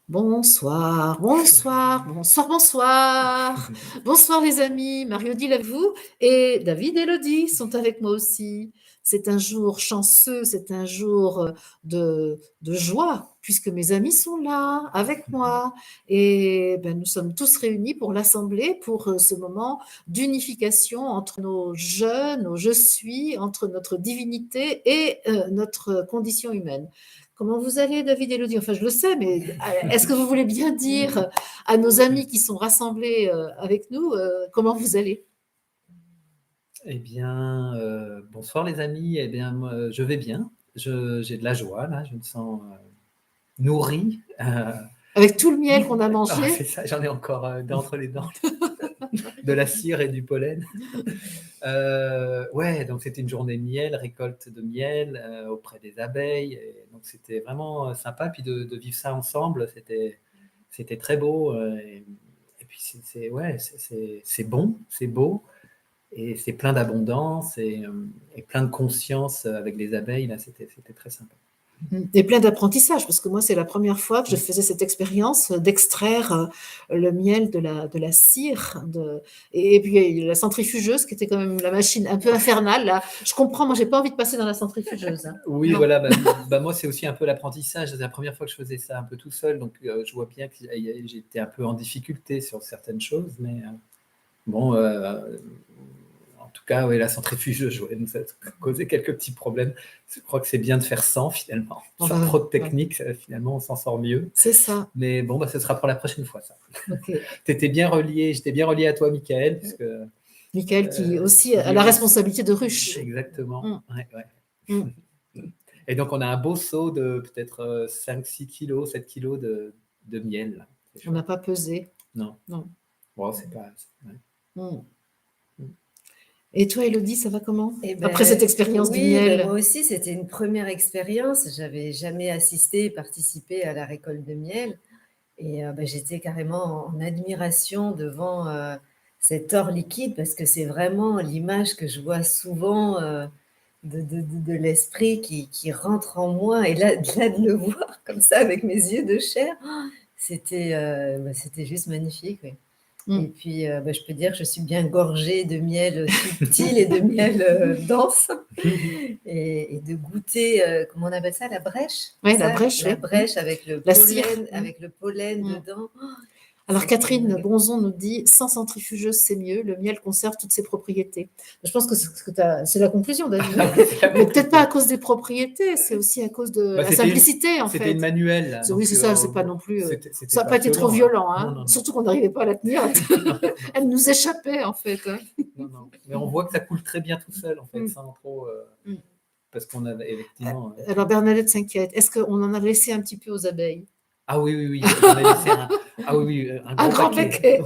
Bonsoir, bonsoir, bonsoir, bonsoir. Bonsoir les amis, Marie-Odile avec vous et David et Elodie sont avec moi aussi. C'est un jour chanceux, c'est un jour de joie puisque mes amis sont là avec moi et ben, nous sommes tous réunis pour l'Assemblée pour ce moment d'unification entre nos je, nos je suis, entre notre divinité et notre condition humaine. Comment vous allez, David et Elodie? Enfin, je le sais, mais est-ce que vous voulez bien dire à nos amis qui sont rassemblés avec nous comment vous allez? Eh bien, bonsoir les amis. Eh bien, moi, je vais bien. J'ai de la joie là. Je me sens nourri. Avec tout le miel qu'on a C'est mangé? ça. J'en ai encore d'entre les dents, de la cire et du pollen. Ouais, donc c'était une journée de miel, récolte de miel auprès des abeilles. Et donc c'était vraiment sympa. Puis de vivre ça ensemble, c'était très beau. Et puis ouais, c'est bon, c'est beau. Et c'est plein d'abondance et plein de conscience avec les abeilles. Là, c'était très sympa. Et plein d'apprentissage, parce que moi, c'est la première fois que je faisais cette expérience d'extraire le miel de la cire. Et puis la centrifugeuse, qui était quand même la machine un peu infernale. Là. Je comprends, moi, j'ai pas envie de passer dans la centrifugeuse. Hein. Oui, Non. voilà. Moi, c'est aussi un peu l'apprentissage. C'est la première fois que je faisais ça un peu tout seul. Donc, je vois bien que j'étais un peu en difficulté sur certaines choses. Mais bon, en tout cas, oui, la centrifugeuse nous a causé quelques petits problèmes. Je crois que c'est bien de faire sans, finalement. Sans trop de technique, finalement, on s'en sort mieux. C'est ça. Mais bon, ce sera pour la prochaine fois, ça. Okay. J'étais bien relié à toi, Michael, puisque Michael qui aussi a la responsabilité de ruche. Exactement. Ouais. Et donc, on a un beau seau de peut-être 5-6 kilos, 7 kilos de miel. On n'a pas pesé. Non. Non. Bon, c'est pas... Ouais. Et toi, Elodie, ça va comment après cette expérience du miel? Moi aussi, c'était une première expérience. J'avais jamais assisté, participé à la récolte de miel. Et j'étais carrément en admiration devant cet or liquide parce que c'est vraiment l'image que je vois souvent de l'esprit qui rentre en moi. Et là, de le voir comme ça avec mes yeux de chair, c'était juste magnifique. Oui. Et puis, je peux dire que je suis bien gorgée de miel subtil et de miel dense et de goûter, comment on appelle ça, la brèche? Oui, la brèche. La brèche avec le pollen, avec le pollen dedans. Alors Catherine Bonzon nous dit « Sans centrifugeuse, c'est mieux, le miel conserve toutes ses propriétés ». Je pense que c'est la conclusion, David. Mais peut-être pas à cause des propriétés, c'est aussi à cause de la simplicité, en fait. C'était une manuelle. Là, oui, c'est ça, c'est pas non plus... ça n'a pas été trop violent, hein. Non. Surtout qu'on n'arrivait pas à la tenir. Elle nous échappait, en fait. Hein. Non. Mais on voit que ça coule très bien tout seul, en fait, sans trop... Parce qu'on avait effectivement... Alors Bernadette s'inquiète. Est-ce qu'on en a laissé un petit peu aux abeilles? Ah oui. On a laissé un grand paquet.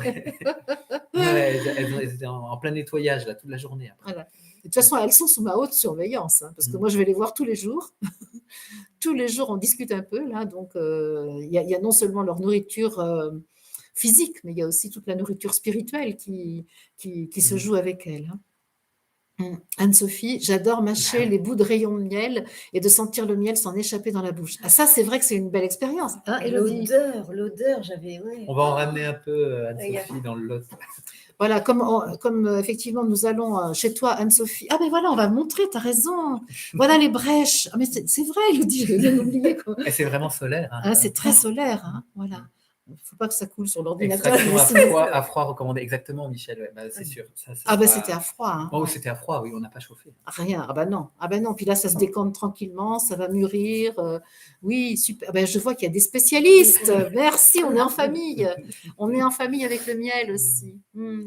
Elles étaient en plein nettoyage là, toute la journée. Après. Voilà. De toute façon, elles sont sous ma haute surveillance, hein, parce que moi, je vais les voir tous les jours. Tous les jours, on discute un peu. Là, donc, il y a non seulement leur nourriture physique, mais il y a aussi toute la nourriture spirituelle qui se joue avec elles. Hein. Anne-Sophie, j'adore mâcher les bouts de rayons de miel et de sentir le miel s'en échapper dans la bouche. Ah, ça, c'est vrai que c'est une belle expérience. Hein, l'odeur, j'avais... Ouais. On va en ramener un peu, Anne-Sophie, dans le lot. Voilà, comme effectivement, nous allons chez toi, Anne-Sophie. Ah, ben voilà, on va montrer, tu as raison. Voilà les brèches. Ah, mais c'est vrai, Elodie, je viens d'oublier. Et c'est vraiment solaire. Hein, c'est très solaire, hein, voilà. Il ne faut pas que ça coule sur l'ordinateur. Extraction à froid recommandé. Exactement, Michel. C'est sûr. C'était à froid. Hein, oh, c'était à froid, oui, on n'a pas chauffé. Rien. Ah ben non. Puis là, ça se décompte tranquillement, ça va mûrir. Oui, super. Je vois qu'il y a des spécialistes. Merci, on est en famille. On est en famille avec le miel aussi.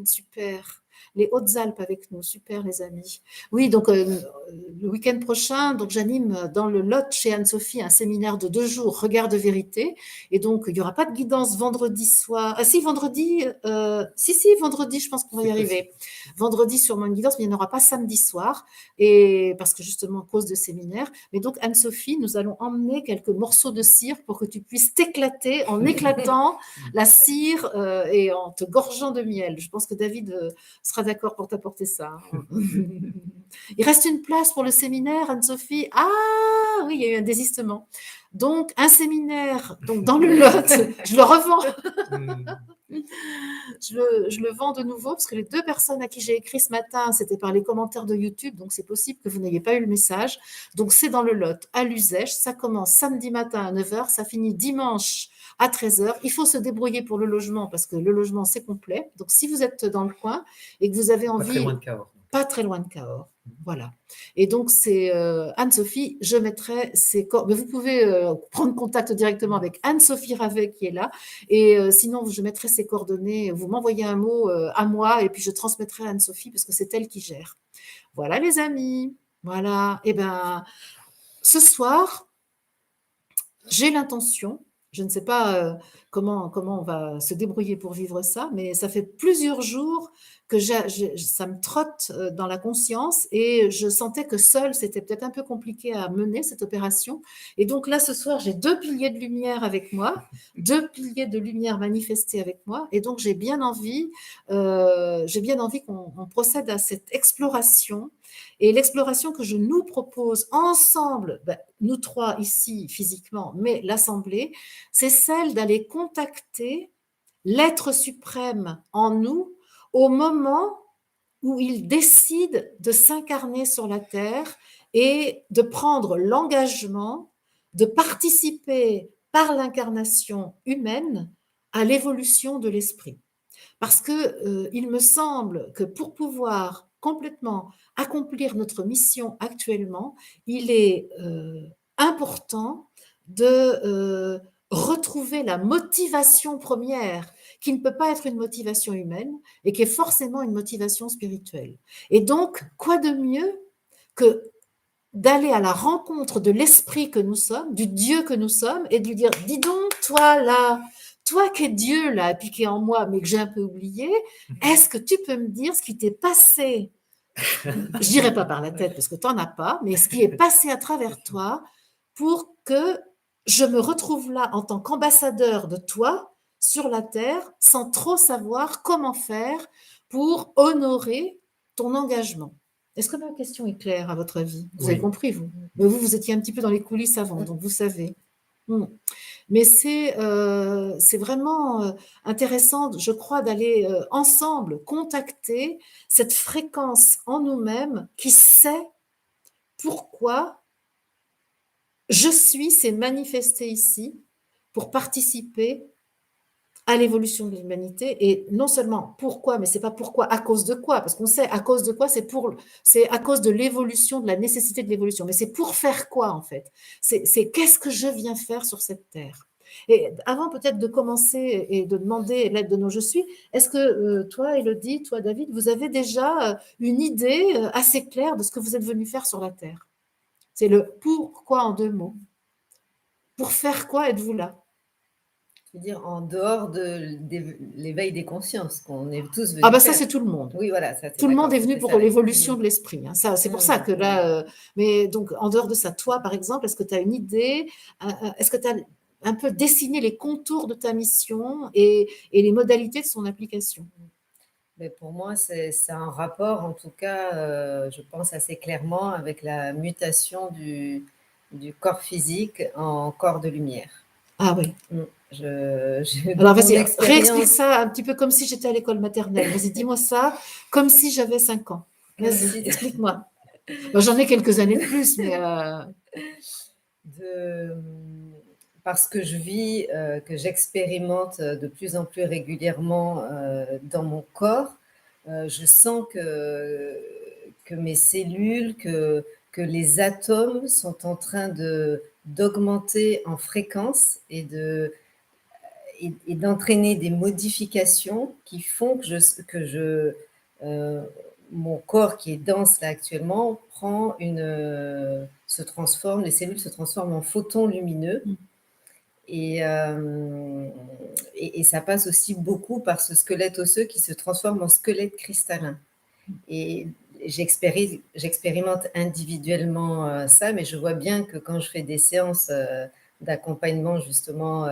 Super. Les Hautes-Alpes avec nous, super les amis. Oui, donc le week-end prochain, donc j'anime dans le Lot chez Anne-Sophie un séminaire de 2 jours, Regard de vérité. Et donc il n'y aura pas de guidance vendredi soir. Ah si, vendredi, vendredi, je pense qu'on va y arriver. Vendredi sûrement une guidance, mais il n'y en aura pas samedi soir. Et parce que justement à cause de séminaire. Mais donc Anne-Sophie, nous allons emmener quelques morceaux de cire pour que tu puisses t'éclater en éclatant la cire et en te gorgeant de miel. Je pense que David sera d'accord pour t'apporter ça. Il reste une place pour le séminaire, Anne-Sophie. Ah oui, il y a eu un désistement. Donc, un séminaire donc dans le Lot, je le revends. Je le vends de nouveau parce que les 2 personnes à qui j'ai écrit ce matin, c'était par les commentaires de YouTube, donc c'est possible que vous n'ayez pas eu le message. Donc, c'est dans le Lot, à Luzèche. Ça commence samedi matin à 9h, ça finit dimanche à 13h. Il faut se débrouiller pour le logement parce que le logement, c'est complet. Donc, si vous êtes dans le coin et que vous avez Pas très envie, loin de Cahors. pas très loin de Cahors. Voilà. Et donc, c'est Anne-Sophie, je mettrai ses coordonnées. Vous pouvez prendre contact directement avec Anne-Sophie Ravet qui est là. Et sinon, je mettrai ses coordonnées. Vous m'envoyez un mot à moi et puis je transmettrai à Anne-Sophie parce que c'est elle qui gère. Voilà, les amis. Voilà. Et ben, ce soir, j'ai l'intention, je ne sais pas comment on va se débrouiller pour vivre ça, mais ça fait plusieurs jours que ça me trotte dans la conscience et je sentais que seule, c'était peut-être un peu compliqué à mener cette opération. Et donc là, ce soir, j'ai 2 piliers de lumière avec moi, 2 piliers de lumière manifestés avec moi. Et donc, j'ai bien envie qu'on procède à cette exploration. Et l'exploration que je nous propose ensemble, nous 3 ici physiquement, mais l'Assemblée, c'est celle d'aller contacter l'être suprême en nous au moment où il décide de s'incarner sur la Terre et de prendre l'engagement de participer par l'incarnation humaine à l'évolution de l'esprit. Parce que il me semble que pour pouvoir complètement accomplir notre mission actuellement, il est important de retrouver la motivation première, qui ne peut pas être une motivation humaine et qui est forcément une motivation spirituelle. Et donc, quoi de mieux que d'aller à la rencontre de l'esprit que nous sommes, du Dieu que nous sommes, et de lui dire, dis donc, toi là, toi qui es Dieu là, et puis qui est en moi, mais que j'ai un peu oublié, est-ce que tu peux me dire ce qui t'est passé, je dirais pas par la tête parce que tu n'en as pas, mais ce qui est passé à travers toi pour que je me retrouve là en tant qu'ambassadeur de toi sur la terre sans trop savoir comment faire pour honorer ton engagement. Est-ce que ma question est claire à votre avis? Vous avez compris, vous? Mais vous étiez un petit peu dans les coulisses avant, donc vous savez. Mais c'est vraiment intéressant, je crois, d'aller ensemble contacter cette fréquence en nous-mêmes qui sait pourquoi je suis, c'est manifesté ici pour participer à l'évolution de l'humanité. Et non seulement pourquoi, mais c'est pas pourquoi, à cause de quoi, parce qu'on sait à cause de quoi, c'est à cause de l'évolution, de la nécessité de l'évolution. Mais c'est pour faire quoi, en fait? C'est qu'est-ce que je viens faire sur cette terre? Et avant peut-être de commencer et de demander l'aide de nos je suis, est-ce que toi, Élodie, toi, David, vous avez déjà une idée assez claire de ce que vous êtes venu faire sur la terre? C'est le pourquoi en 2 mots. Pour faire quoi êtes-vous là? Je veux dire, en dehors de l'éveil des consciences, qu'on est tous venus Ah ben ça, faire. c'est tout le monde. Oui, voilà. Ça, Tout le monde est venu c'est pour ça, oui. l'évolution de l'esprit. Hein. Ça, c'est pour ça que là... mais donc, en dehors de ça, toi, par exemple, est-ce que tu as une idée? Est-ce que tu as un peu dessiné les contours de ta mission et les modalités de son application? Mais pour moi, c'est un rapport, en tout cas, je pense assez clairement, avec la mutation du corps physique en corps de lumière. Ah oui. Alors, vas-y, réexplique ça un petit peu comme si j'étais à l'école maternelle. Vas-y, dis-moi ça comme si j'avais 5 ans. Vas-y, explique-moi. Bon, j'en ai quelques années de plus, mais... Parce que je vis, que j'expérimente de plus en plus régulièrement dans mon corps, je sens que mes cellules, que les atomes sont en train d'augmenter en fréquence et d'entraîner des modifications qui font que mon corps qui est dense là actuellement se transforme, les cellules se transforment en photons lumineux. Et ça passe aussi beaucoup par ce squelette osseux qui se transforme en squelette cristallin. Et j'expérimente individuellement ça, mais je vois bien que quand je fais des séances d'accompagnement, justement,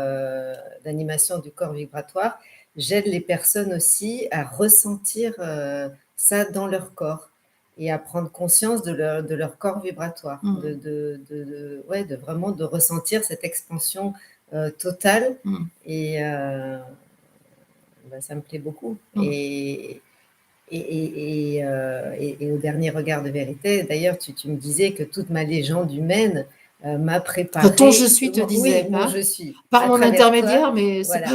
d'animation du corps vibratoire, j'aide les personnes aussi à ressentir ça dans leur corps. et à prendre conscience de leur corps vibratoire, ouais, de vraiment de ressentir cette expansion totale. Et ça me plaît beaucoup. Et au dernier regard de vérité, d'ailleurs, tu me disais que toute ma légende humaine m'a préparé. Ton je suis te disait, oui, mon je suis. par mon intermédiaire, toi, mais voilà,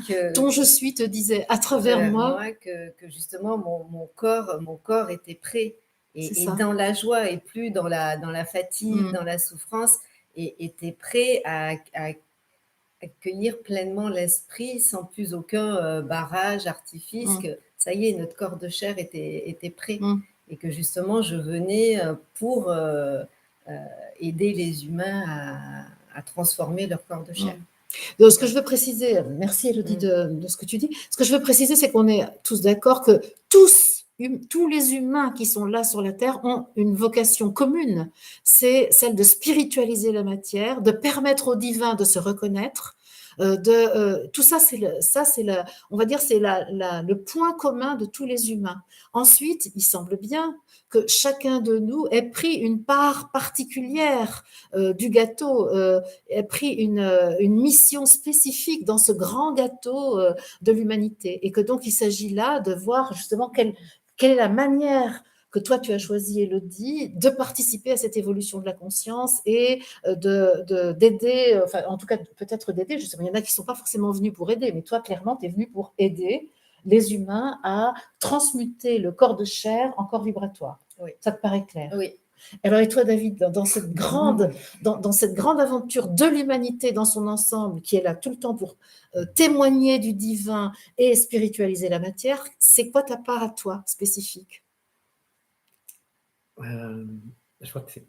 c'est pas. Ton je suis te disait à travers moi que justement mon corps était prêt et dans la joie et plus dans la fatigue, dans la souffrance, et était prêt à accueillir pleinement l'esprit sans plus aucun barrage, artifice, que ça y est, notre corps de chair était prêt. Et que justement, je venais pour aider les humains à transformer leur corps de chair. Donc, ce que je veux préciser, merci Élodie de ce que tu dis, ce que je veux préciser, c'est qu'on est tous d'accord que tous les humains qui sont là sur la Terre ont une vocation commune, c'est celle de spiritualiser la matière, de permettre au divin de se reconnaître. Tout ça, on va dire, c'est le point commun de tous les humains. Ensuite, il semble bien que chacun de nous ait pris une part particulière du gâteau, ait pris une mission spécifique dans ce grand gâteau de l'humanité, et que donc il s'agit là de voir justement quelle est la manière que toi tu as choisi, Élodie, de participer à cette évolution de la conscience et d'aider, enfin en tout cas peut-être d'aider, je sais pas, il y en a qui ne sont pas forcément venus pour aider, mais toi clairement tu es venu pour aider les humains à transmuter le corps de chair en corps vibratoire. Oui. Ça te paraît clair? Oui. Alors, et toi, David, dans cette grande aventure de l'humanité dans son ensemble, qui est là tout le temps pour témoigner du divin et spiritualiser la matière, c'est quoi ta part à toi spécifique? Je crois que c'est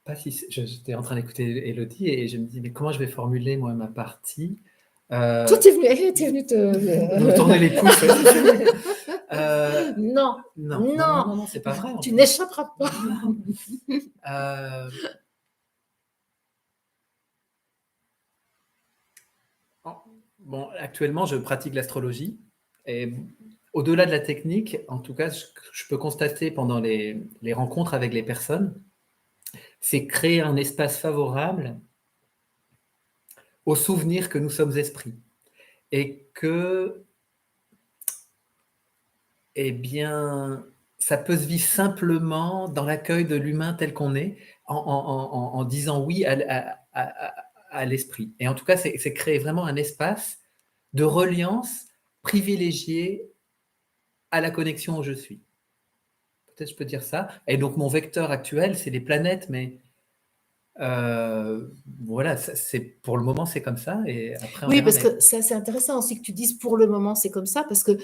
pas si. J'étais en train d'écouter Élodie et je me dis, mais comment je vais formuler, moi, ma partie? Toi, t'es venu te. Nous tourner les pouces. Non, c'est pas vrai. Tu n'échapperas pas. Bon, actuellement, je pratique l'astrologie et au-delà de la technique, en tout cas, je peux constater pendant les rencontres avec les personnes, c'est créer un espace favorable au souvenir que nous sommes esprits et que, eh bien, ça peut se vivre simplement dans l'accueil de l'humain tel qu'on est, en disant oui à l'esprit. Et en tout cas, c'est créer vraiment un espace de reliance privilégié à la connexion où je suis. Peut-être je peux dire ça. Et donc, mon vecteur actuel, c'est les planètes, mais voilà, pour le moment, c'est comme ça. Et après, oui, parce que c'est intéressant aussi que tu dises pour le moment, c'est comme ça, parce que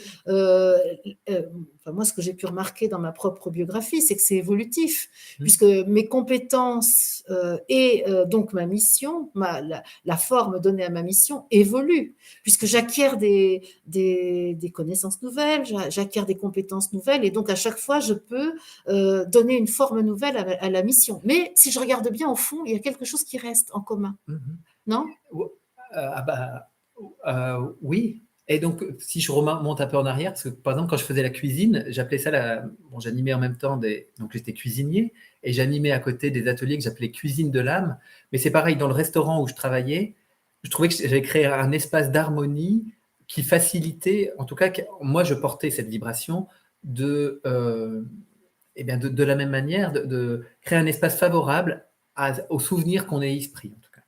moi, ce que j'ai pu remarquer dans ma propre biographie, c'est que c'est évolutif, puisque mes compétences et donc ma mission, la forme donnée à ma mission évolue, puisque j'acquiers des connaissances nouvelles, j'acquiers des compétences nouvelles, et donc à chaque fois, je peux donner une forme nouvelle à la mission. Mais si je regarde bien au fond, il y a quelque chose qui reste en commun, non? Oui. Et donc, si je remonte un peu en arrière, parce que par exemple, quand je faisais la cuisine, j'appelais ça j'animais en même temps donc j'étais cuisinier et j'animais à côté des ateliers que j'appelais cuisine de l'âme. Mais c'est pareil, dans le restaurant où je travaillais, je trouvais que j'avais créé un espace d'harmonie qui facilitait, en tout cas, moi, je portais cette vibration de la même manière, de créer un espace favorable au souvenir qu'on est esprit, en tout cas.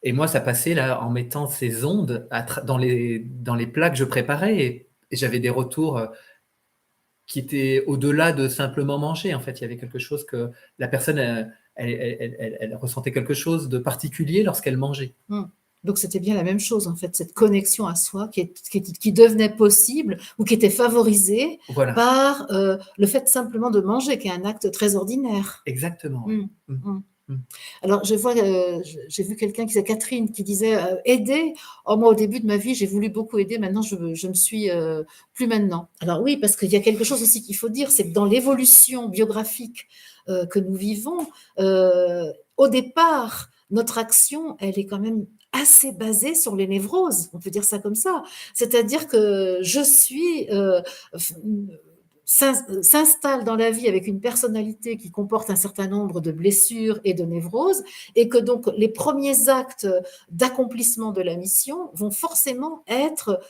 Et moi, ça passait là en mettant ces ondes dans les plats que je préparais, et j'avais des retours qui étaient au-delà de simplement manger. En fait, il y avait quelque chose que la personne, elle ressentait quelque chose de particulier lorsqu'elle mangeait. Donc, c'était bien la même chose, en fait, cette connexion à soi qui devenait possible ou qui était favorisée par le fait simplement de manger, qui est un acte très ordinaire. Exactement. Alors, j'ai vu quelqu'un qui s'appelle Catherine qui disait aider. Oh, moi, au début de ma vie, j'ai voulu beaucoup aider. Maintenant, je me suis plus maintenant. Alors oui, parce qu'il y a quelque chose aussi qu'il faut dire, c'est que dans l'évolution biographique que nous vivons, au départ, notre action, elle est quand même assez basée sur les névroses, on peut dire ça comme ça. C'est-à-dire que je suis s'installe dans la vie avec une personnalité qui comporte un certain nombre de blessures et de névroses, et que donc les premiers actes d'accomplissement de la mission vont forcément être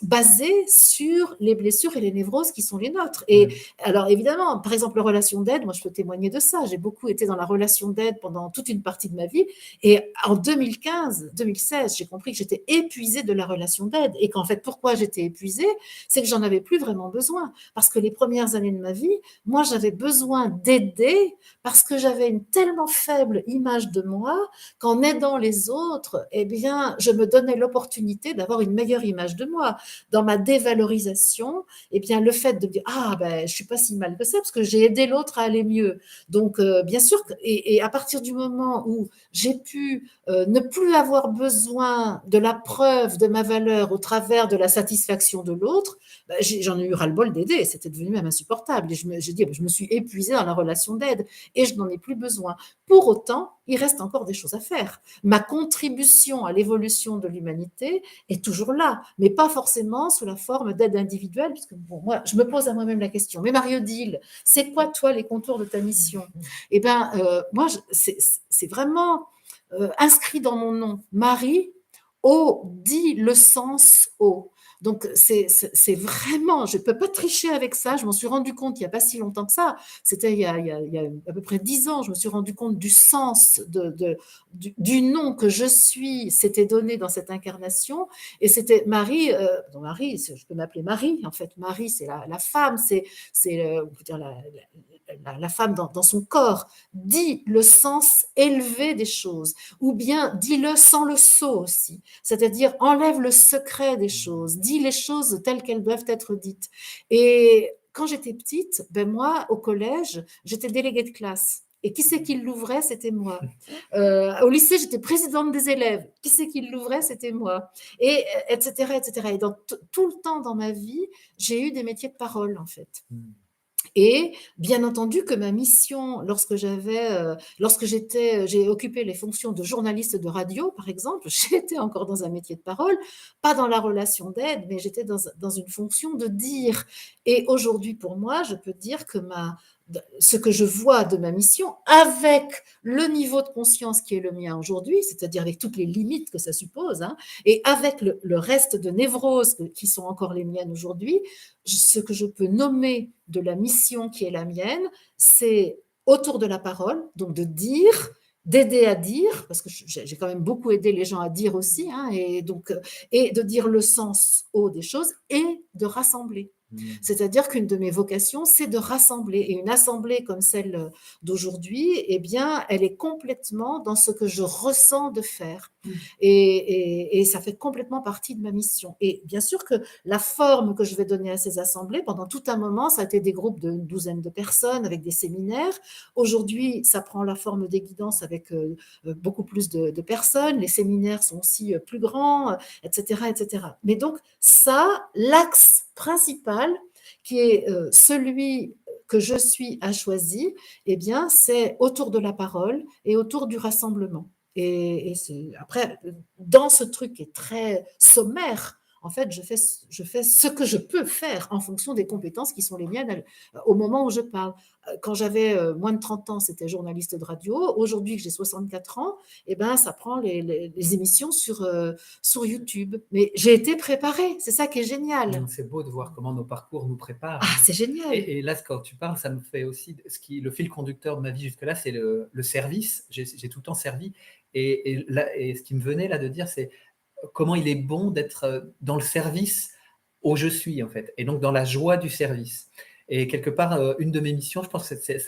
basés sur les blessures et les névroses qui sont les nôtres. Et alors évidemment, par exemple, la relation d'aide, moi je peux témoigner de ça, j'ai beaucoup été dans la relation d'aide pendant toute une partie de ma vie, et en 2015-2016, j'ai compris que j'étais épuisée de la relation d'aide, et qu'en fait, pourquoi j'étais épuisée, c'est que j'en avais plus vraiment besoin. Parce que les premières années de ma vie, moi, j'avais besoin d'aider parce que j'avais une tellement faible image de moi qu'en aidant les autres, eh bien, je me donnais l'opportunité d'avoir une meilleure image de moi. Dans ma dévalorisation, eh bien, le fait de dire, ah, ben, je suis pas si mal que ça parce que j'ai aidé l'autre à aller mieux. Donc, bien sûr, et à partir du moment où j'ai pu ne plus avoir besoin de la preuve de ma valeur au travers de la satisfaction de l'autre, ben, j'en ai eu ras-le-bol d'aider, c'était devenu même insupportable. Et j'ai dit, je me suis épuisée dans la relation d'aide et je n'en ai plus besoin. Pour autant, il reste encore des choses à faire. Ma contribution à l'évolution de l'humanité est toujours là, mais pas forcément sous la forme d'aide individuelle, puisque bon, moi, je me pose à moi-même la question. Mais Marie-Odile, c'est quoi, toi, les contours de ta mission? Eh bien, moi, c'est vraiment inscrit dans mon nom. Marie, O dit le sens O. Donc, c'est vraiment, je ne peux pas tricher avec ça. Je m'en suis rendu compte il n'y a pas si longtemps que ça. C'était il y a à peu près 10 ans. Je me suis rendu compte du sens du nom que je suis, s'était donné dans cette incarnation. Et c'était Marie, Marie, je peux m'appeler Marie, en fait. Marie, c'est la femme, c'est on peut dire la femme dans son corps. Dit le sens élevé des choses. Ou bien dis-le sans le sceau aussi. C'est-à-dire enlève le secret des choses, dis les choses telles qu'elles doivent être dites. Et quand j'étais petite, ben moi, au collège, j'étais déléguée de classe. Et qui c'est qui l'ouvrait? C'était moi. Au lycée, j'étais présidente des élèves. Qui c'est qui l'ouvrait? C'était moi. Et etc., etc. Et dans tout le temps dans ma vie, j'ai eu des métiers de parole, en fait. Et bien entendu que ma mission, lorsque j'ai occupé les fonctions de journaliste de radio, par exemple, j'étais encore dans un métier de parole, pas dans la relation d'aide, mais j'étais dans une fonction de dire. Et aujourd'hui, pour moi, je peux dire que ce que je vois de ma mission, avec le niveau de conscience qui est le mien aujourd'hui, c'est-à-dire avec toutes les limites que ça suppose, hein, et avec le reste de névroses qui sont encore les miennes aujourd'hui, ce que je peux nommer de la mission qui est la mienne, c'est autour de la parole, donc de dire, d'aider à dire, parce que j'ai quand même beaucoup aidé les gens à dire aussi, hein, et de dire le sens haut des choses et de rassembler. C'est-à-dire qu'une de mes vocations, c'est de rassembler. Et une assemblée comme celle d'aujourd'hui, eh bien, elle est complètement dans ce que je ressens de faire. Et ça fait complètement partie de ma mission. Et bien sûr que la forme que je vais donner à ces assemblées, pendant tout un moment, ça a été des groupes d'une douzaine de personnes avec des séminaires. Aujourd'hui, ça prend la forme des guidances avec beaucoup plus de personnes. Les séminaires sont aussi plus grands, etc., etc. Mais donc, ça, l'axe principal, qui est celui que je suis à choisir, eh bien, c'est autour de la parole et autour du rassemblement. Et après, dans ce truc qui est très sommaire, en fait, je fais ce que je peux faire en fonction des compétences qui sont les miennes au moment où je parle. Quand j'avais moins de 30 ans, c'était journaliste de radio. Aujourd'hui que j'ai 64 ans, eh ben, ça prend les émissions sur YouTube. Mais j'ai été préparée, c'est ça qui est génial. C'est beau de voir comment nos parcours nous préparent. Ah, c'est génial. Et là, quand tu parles, ça me fait aussi, le fil conducteur de ma vie jusque-là, c'est le service. J'ai tout le temps servi. Et ce qui me venait là de dire, c'est comment il est bon d'être dans le service au je suis, en fait, et donc dans la joie du service. Et quelque part, une de mes missions, je pense que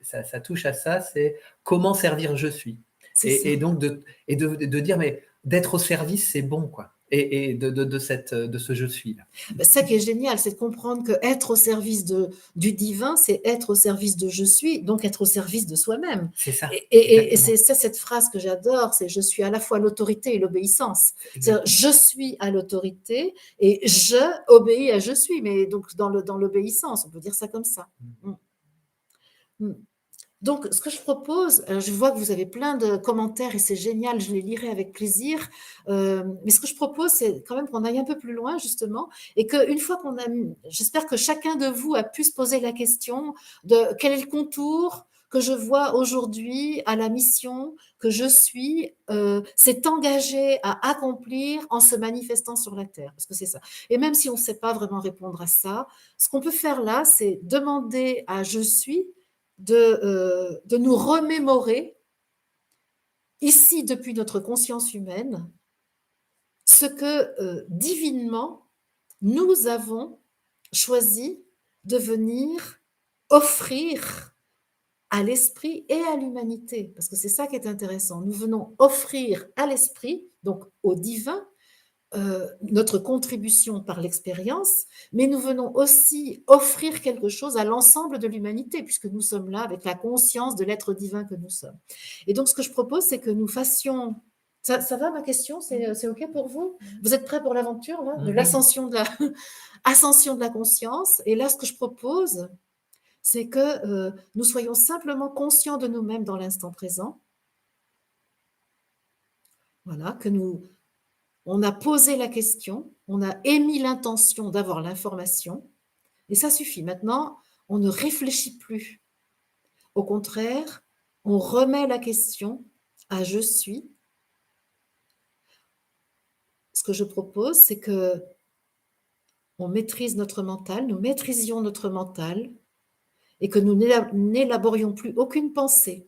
ça touche à ça, c'est comment servir je suis. Et donc de dire, mais d'être au service, c'est bon, quoi. Et de ce je suis là. Ça qui est génial, c'est de comprendre que être au service du divin, c'est être au service de je suis, donc être au service de soi-même. C'est ça. Et c'est cette phrase que j'adore, c'est je suis à la fois l'autorité et l'obéissance. C'est-à-dire, je suis à l'autorité et je obéis à je suis, mais donc dans l'obéissance, on peut dire ça comme ça. Donc, ce que je propose, je vois que vous avez plein de commentaires et c'est génial, je les lirai avec plaisir. Mais ce que je propose, c'est quand même qu'on aille un peu plus loin, justement, et qu'une fois qu'on a, j'espère que chacun de vous a pu se poser la question de quel est le contour que je vois aujourd'hui à la mission que je suis, s'est engagé à accomplir en se manifestant sur la terre, parce que c'est ça. Et même si on ne sait pas vraiment répondre à ça, ce qu'on peut faire là, c'est demander à je suis de nous remémorer, ici depuis notre conscience humaine, ce que divinement nous avons choisi de venir offrir à l'esprit et à l'humanité. Parce que c'est ça qui est intéressant. Nous venons offrir à l'esprit, donc au divin, notre contribution par l'expérience, mais nous venons aussi offrir quelque chose à l'ensemble de l'humanité, puisque nous sommes là avec la conscience de l'être divin que nous sommes. Et donc, ce que je propose, c'est que nous fassions... Ça va, ma question? C'est OK pour vous? Vous êtes prêts pour l'aventure, là, de l'ascension de la... ascension de la conscience? Et là, ce que je propose, c'est que nous soyons simplement conscients de nous-mêmes dans l'instant présent. Voilà, que nous... On a posé la question, on a émis l'intention d'avoir l'information, et ça suffit. Maintenant, on ne réfléchit plus. Au contraire, on remet la question à je suis. Ce que je propose, c'est que on maîtrise notre mental, nous maîtrisions notre mental, et que nous n'élaborions plus aucune pensée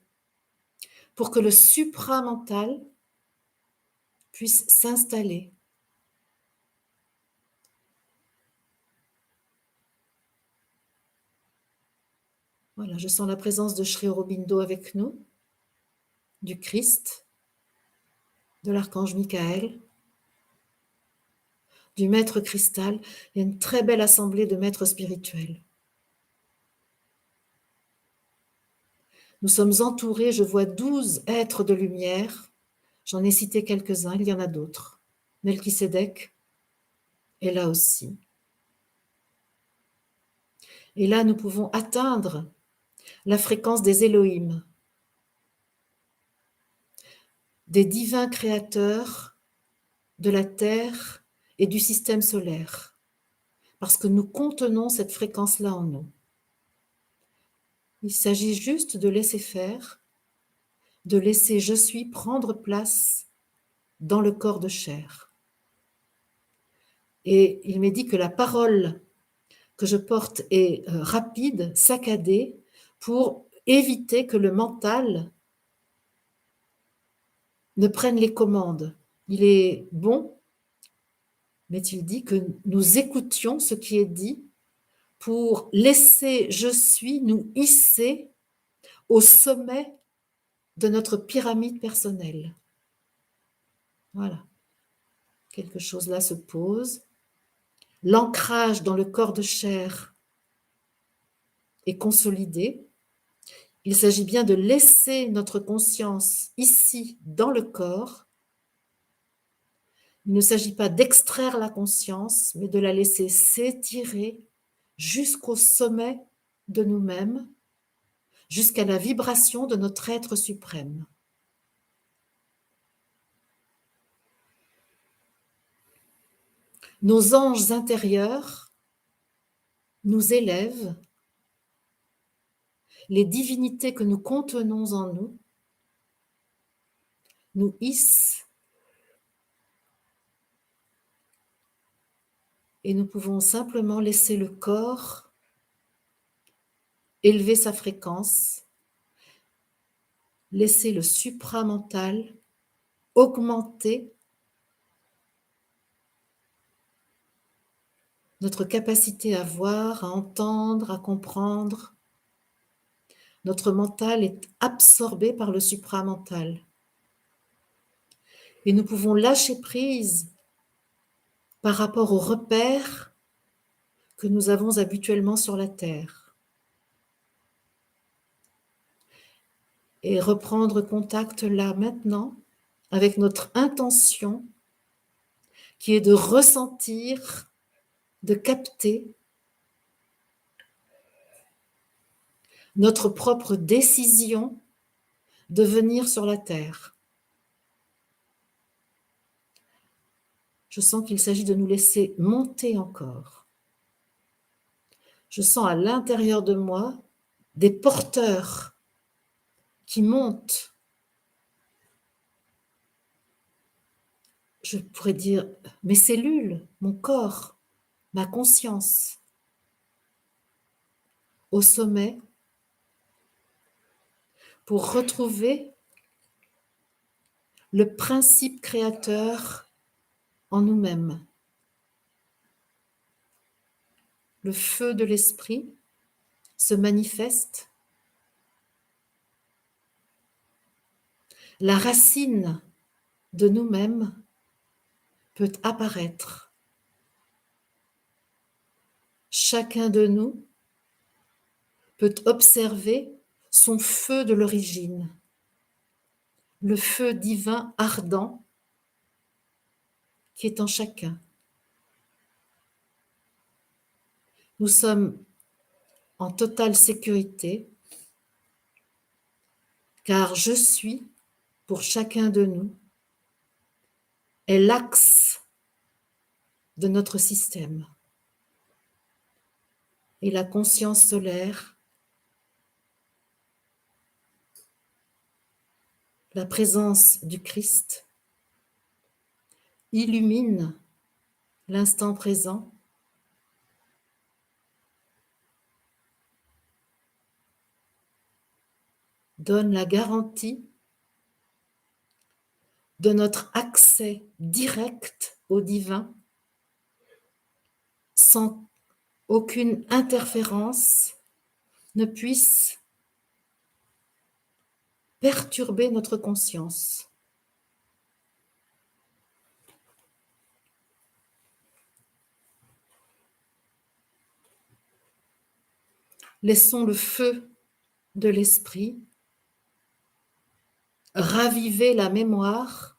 pour que le supramental puisse s'installer. Voilà, je sens la présence de Sri Aurobindo avec nous, du Christ, de l'archange Michael, du maître cristal. Il y a une très belle assemblée de maîtres spirituels. Nous sommes entourés, je vois 12 êtres de lumière. J'en ai cité quelques-uns, il y en a d'autres. Melchisédek est là aussi. Et là, nous pouvons atteindre la fréquence des Elohim, des divins créateurs de la Terre et du système solaire, parce que nous contenons cette fréquence-là en nous. Il s'agit juste de laisser faire, de laisser je suis prendre place dans le corps de chair. Et il m'est dit que la parole que je porte est rapide, saccadée, pour éviter que le mental ne prenne les commandes. Il est bon, mais il dit que nous écoutions ce qui est dit pour laisser je suis nous hisser au sommet de notre pyramide personnelle. Voilà. Quelque chose là se pose. L'ancrage dans le corps de chair est consolidé. Il s'agit bien de laisser notre conscience ici, dans le corps. Il ne s'agit pas d'extraire la conscience, mais de la laisser s'étirer jusqu'au sommet de nous-mêmes, jusqu'à la vibration de notre être suprême. Nos anges intérieurs nous élèvent, les divinités que nous contenons en nous nous hissent, et nous pouvons simplement laisser le corps élever sa fréquence, laisser le supramental augmenter notre capacité à voir, à entendre, à comprendre. Notre mental est absorbé par le supramental. Et nous pouvons lâcher prise par rapport aux repères que nous avons habituellement sur la Terre. Et reprendre contact là, maintenant, avec notre intention qui est de ressentir, de capter notre propre décision de venir sur la terre. Je sens qu'il s'agit de nous laisser monter encore. Je sens à l'intérieur de moi des porteurs qui montent. Je pourrais dire mes cellules, mon corps, ma conscience, au sommet, pour retrouver le principe créateur en nous-mêmes. Le feu de l'esprit se manifeste. La racine de nous-mêmes peut apparaître. Chacun de nous peut observer son feu de l'origine, le feu divin ardent qui est en chacun. Nous sommes en totale sécurité, car je suis, pour chacun de nous, est l'axe de notre système. Et la conscience solaire, la présence du Christ, illumine l'instant présent, donne la garantie de notre accès direct au divin, sans aucune interférence ne puisse perturber notre conscience. Laissons le feu de l'esprit raviver la mémoire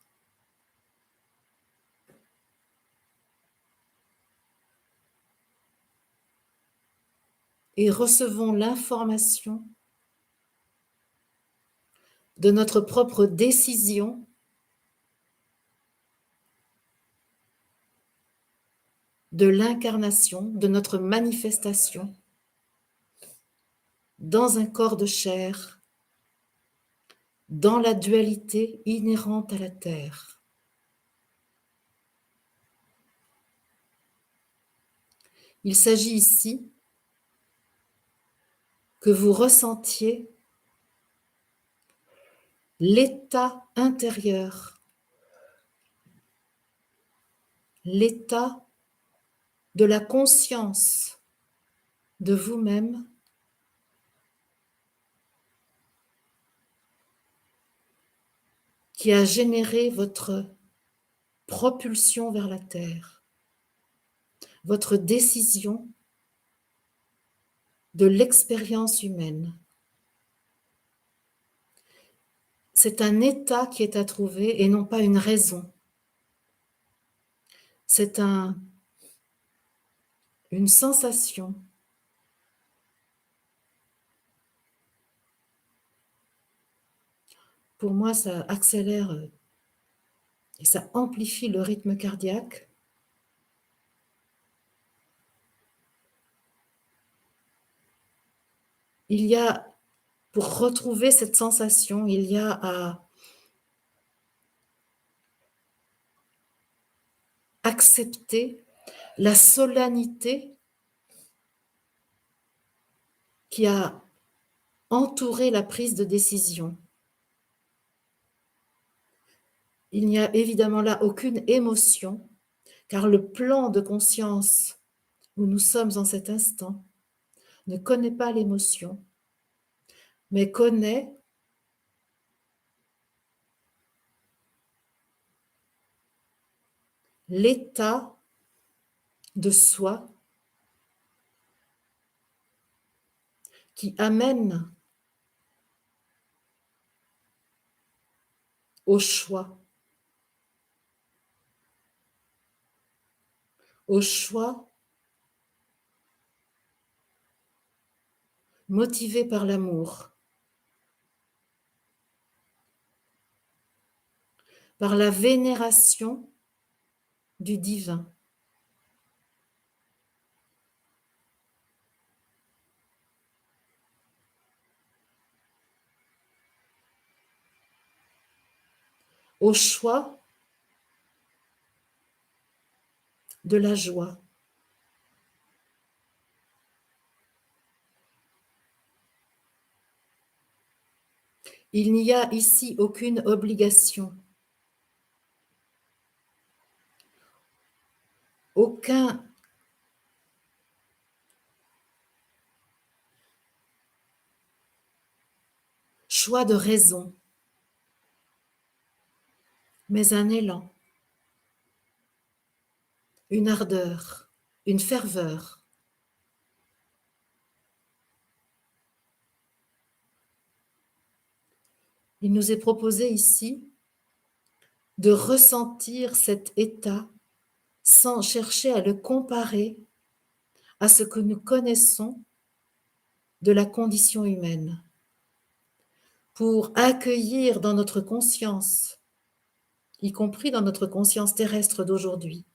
et recevons l'information de notre propre décision de l'incarnation, de notre manifestation dans un corps de chair, dans la dualité inhérente à la terre. Il s'agit ici que vous ressentiez l'état intérieur, l'état de la conscience de vous-même qui a généré votre propulsion vers la terre, votre décision de l'expérience humaine. C'est un état qui est à trouver et non pas une raison. C'est une sensation. Pour moi, ça accélère et ça amplifie le rythme cardiaque. Il y a, pour retrouver cette sensation, il y a à accepter la solennité qui a entouré la prise de décision. Il n'y a évidemment là aucune émotion, car le plan de conscience où nous sommes en cet instant ne connaît pas l'émotion, mais connaît l'état de soi qui amène au choix. Au choix motivés par l'amour, par la vénération du divin. Au choix de la joie. Il n'y a ici aucune obligation, aucun choix de raison, mais un élan, une ardeur, une ferveur. Il nous est proposé ici de ressentir cet état sans chercher à le comparer à ce que nous connaissons de la condition humaine, pour accueillir dans notre conscience, y compris dans notre conscience terrestre d'aujourd'hui,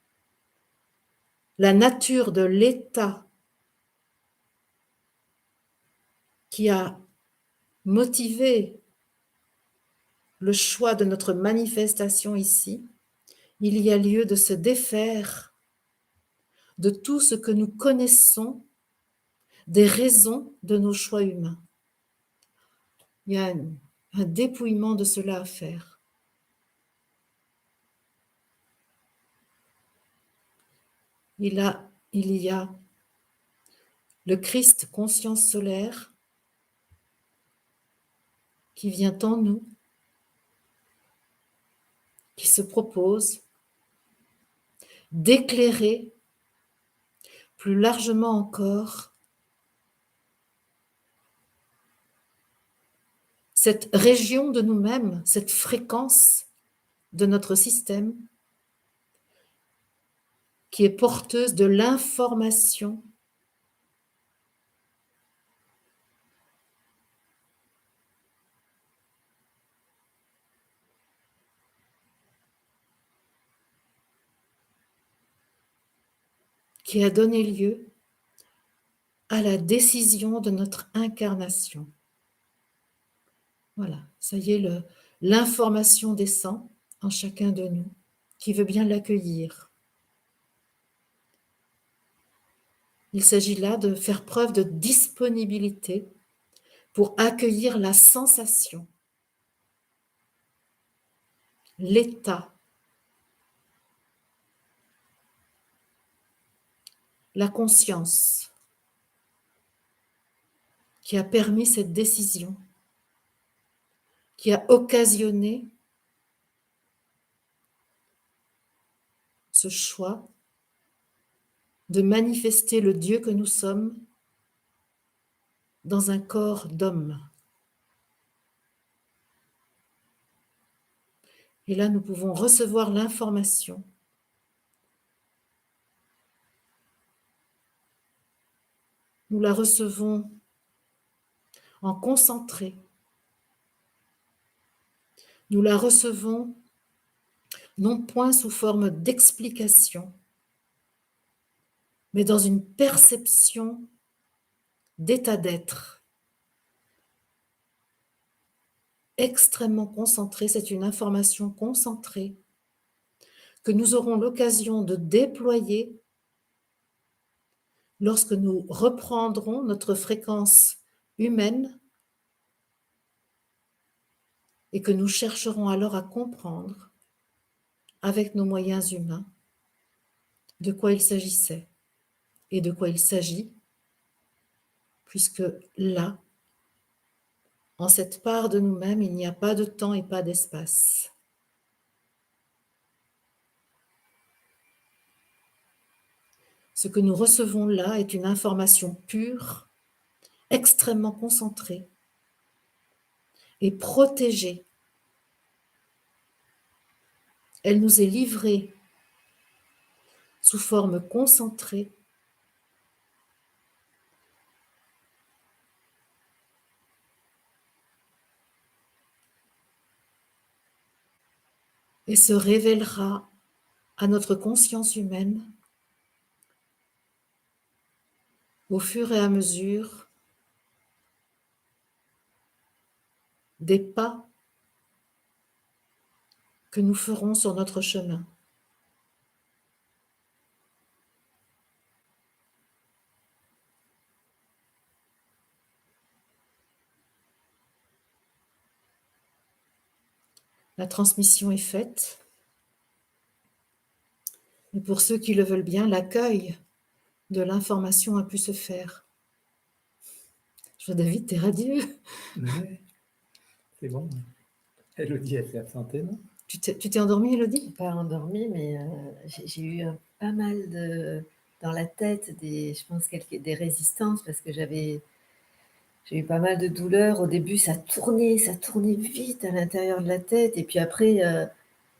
la nature de l'état qui a motivé le choix de notre manifestation ici. Il y a lieu de se défaire de tout ce que nous connaissons des raisons de nos choix humains. Il y a un dépouillement de cela à faire. Il y a le Christ conscience solaire qui vient en nous, qui se propose d'éclairer plus largement encore cette région de nous-mêmes, cette fréquence de notre système qui est porteuse de l'information qui a donné lieu à la décision de notre incarnation. Voilà, ça y est, l'information descend en chacun de nous, qui veut bien l'accueillir. Il s'agit là de faire preuve de disponibilité pour accueillir la sensation, l'état, la conscience qui a permis cette décision, qui a occasionné ce choix de manifester le Dieu que nous sommes dans un corps d'homme. Et là, nous pouvons recevoir l'information nous la recevons en concentré. Nous la recevons non point sous forme d'explication, mais dans une perception d'état d'être extrêmement concentrée. C'est une information concentrée que nous aurons l'occasion de déployer lorsque nous reprendrons notre fréquence humaine et que nous chercherons alors à comprendre avec nos moyens humains de quoi il s'agissait et de quoi il s'agit, puisque là, en cette part de nous-mêmes, il n'y a pas de temps et pas d'espace. Ce que nous recevons là est une information pure, extrêmement concentrée et protégée. Elle nous est livrée sous forme concentrée et se révélera à notre conscience humaine au fur et à mesure des pas que nous ferons sur notre chemin. La transmission est faite. Et pour ceux qui le veulent bien, l'accueil de l'information a pu se faire. Je vois David, t'es radieux. Ouais, c'est bon. Elodie, elle s'est absentée, non? Tu t'es endormie, Elodie? Pas endormie, mais j'ai eu pas mal dans la tête je pense des résistances parce que j'ai eu pas mal de douleurs. Au début, ça tournait vite à l'intérieur de la tête. Et puis après,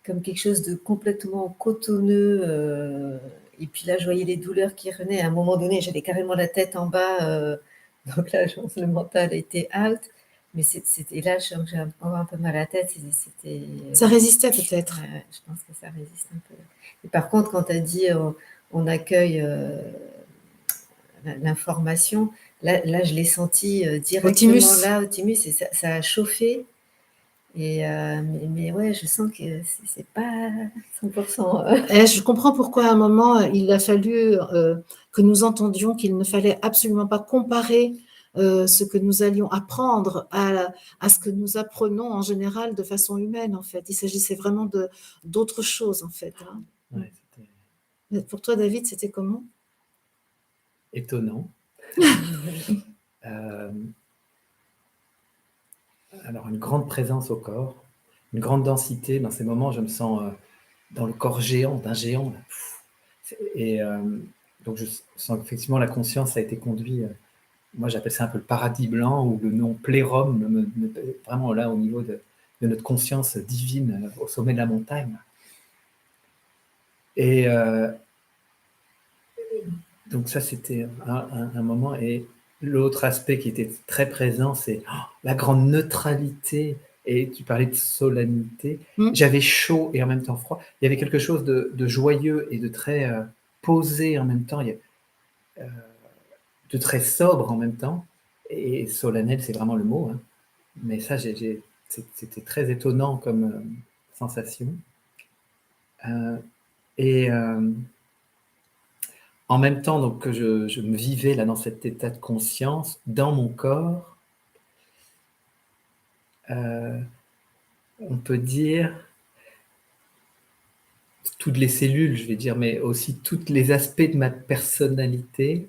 comme quelque chose de complètement cotonneux. Et puis là, je voyais les douleurs qui revenaient. À un moment donné, j'avais carrément la tête en bas. Donc là, je pense que le mental était out. Mais c'était là, je sens que j'ai un peu mal à la tête. Ça résistait peut-être. Ouais, je pense que ça résiste un peu. Et par contre, quand tu as dit on accueille l'information, là, je l'ai senti directement Optimus. là, Optimus, et ça a chauffé. Et mais ouais, je sens que c'est pas 100%. Je comprends pourquoi à un moment, il a fallu que nous entendions qu'il ne fallait absolument pas comparer ce que nous allions apprendre à ce que nous apprenons en général de façon humaine, en fait. Il s'agissait vraiment d'autre chose, en fait. Hein. Ouais, Mais pour toi, David, c'était comment? étonnant. Alors, une grande présence au corps, une grande densité. Dans ces moments, je me sens dans le corps géant d'un géant. Et donc, je sens qu'effectivement, la conscience a été conduite. Moi, j'appelle ça un peu le paradis blanc ou le nom plérum, vraiment là au niveau de notre conscience divine au sommet de la montagne. Et donc ça, c'était un moment. Et l'autre aspect qui était très présent, c'est la grande neutralité. Et tu parlais de solennité. J'avais chaud et en même temps froid. Il y avait quelque chose de joyeux et de très posé en même temps. De très sobre en même temps. Et solennel, c'est vraiment le mot. Hein. Mais ça, c'était très étonnant comme sensation. Et en même temps donc, que je me vivais là dans cet état de conscience, dans mon corps, on peut dire toutes les cellules, je vais dire, mais aussi tous les aspects de ma personnalité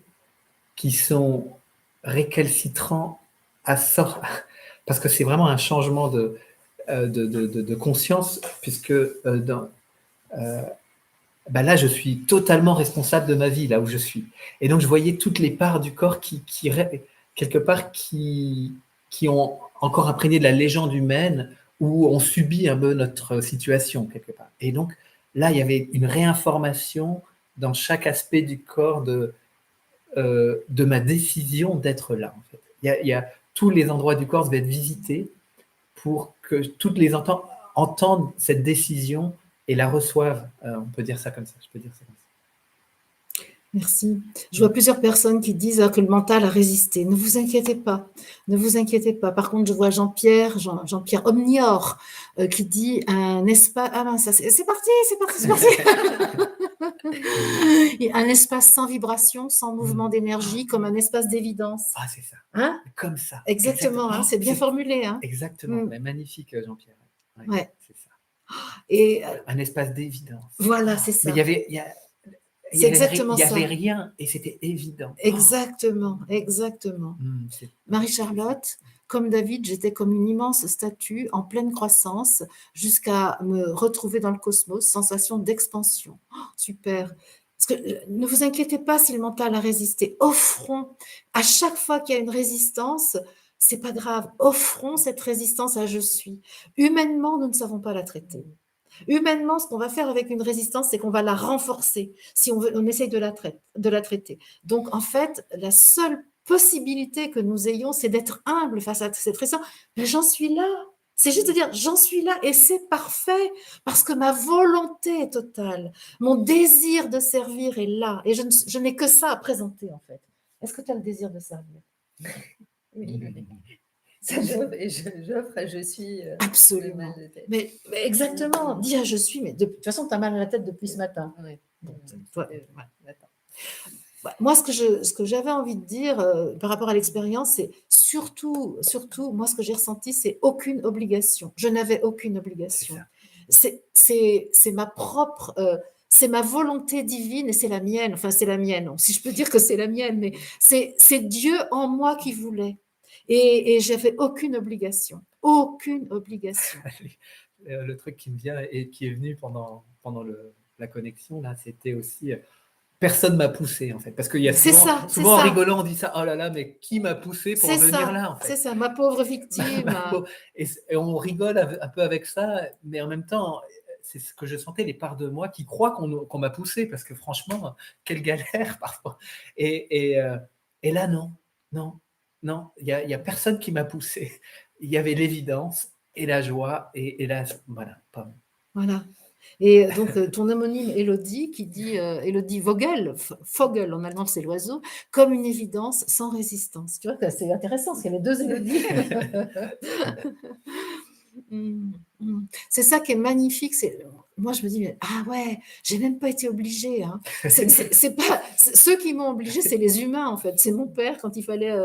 qui sont récalcitrants parce que c'est vraiment un changement de conscience, puisque là, je suis totalement responsable de ma vie, là où je suis. Et donc, je voyais toutes les parts du corps quelque part, qui ont encore imprégné de la légende humaine, où on subit un peu notre situation, quelque part. Et donc, là, il y avait une réinformation dans chaque aspect du corps de ma décision d'être là, en fait. Il y a tous les endroits du corps devaient être visités pour que toutes les entendent cette décision et la reçoivent. On peut dire ça comme ça. Je peux dire ça comme ça. Merci. Je vois plusieurs personnes qui disent que le mental a résisté. Ne vous inquiétez pas. Ne vous inquiétez pas. Par contre, je vois Jean-Pierre Omnior qui dit un espace. Ah mince, c'est parti. Un espace sans vibration, sans mouvement d'énergie, comme un espace d'évidence. Ah, c'est ça. Hein? Comme ça. Exactement. Hein, c'est bien formulé. Hein? Exactement. Mais magnifique, Jean-Pierre. Ouais. C'est ça. Et un espace d'évidence. Voilà, c'est ça. Mais il y avait rien et c'était évident. Exactement. Marie-Charlotte, comme David, j'étais comme une immense statue en pleine croissance jusqu'à me retrouver dans le cosmos, sensation d'expansion. Super. Parce que ne vous inquiétez pas si le mental a résisté. Offrons, à chaque fois qu'il y a une résistance, c'est pas grave, offrons cette résistance à je suis. Humainement, nous ne savons pas la traiter. Humainement, ce qu'on va faire avec une résistance, c'est qu'on va la renforcer si on essaye de la traiter. Donc, en fait, la seule possibilité que nous ayons, c'est d'être humble face à cette résistance. Mais j'en suis là, C'est juste de dire, j'en suis là et c'est parfait parce que ma volonté est totale. Mon désir de servir est là et je n'ai que ça à présenter en fait. Est-ce que tu as le désir de servir? Oui, ça j'offre, je suis le Absolument. mal de tête. Mais exactement, dis je suis, mais de toute façon, tu as mal à la tête depuis ce matin. Ouais. Bon, Ouais. Attends. moi, ce que j'avais envie de dire par rapport à l'expérience, c'est surtout, moi, ce que j'ai ressenti, c'est aucune obligation. Je n'avais aucune obligation. C'est ma propre, c'est ma volonté divine et c'est la mienne. Enfin, c'est la mienne, si je peux dire que c'est la mienne, mais c'est Dieu en moi qui voulait. Et j'avais aucune obligation. Aucune obligation. Le truc qui me vient et qui est venu pendant la connexion, là, c'était aussi personne m'a poussé, en fait. Parce qu'il y a souvent en rigolant, on dit ça, oh là là, mais qui m'a poussé pour venir là, en fait. C'est ça, ma pauvre victime. Et on rigole un peu avec ça, mais en même temps, c'est ce que je sentais, les parts de moi qui croient qu'on m'a poussé, parce que franchement, quelle galère parfois. Et là, non, il n'y a personne qui m'a poussé. Il y avait l'évidence et la joie, et là, voilà. Voilà. Et donc, ton homonyme Élodie qui dit, Élodie Vogel, Vogel en allemand c'est l'oiseau, comme une évidence sans résistance. Tu vois que c'est intéressant parce qu'il y avait deux Élodies. C'est ça qui est magnifique. Moi, je me dis, ah ouais, j'ai même pas été obligée. Hein. C'est pas ceux qui m'ont obligée, c'est les humains en fait. C'est mon père quand il fallait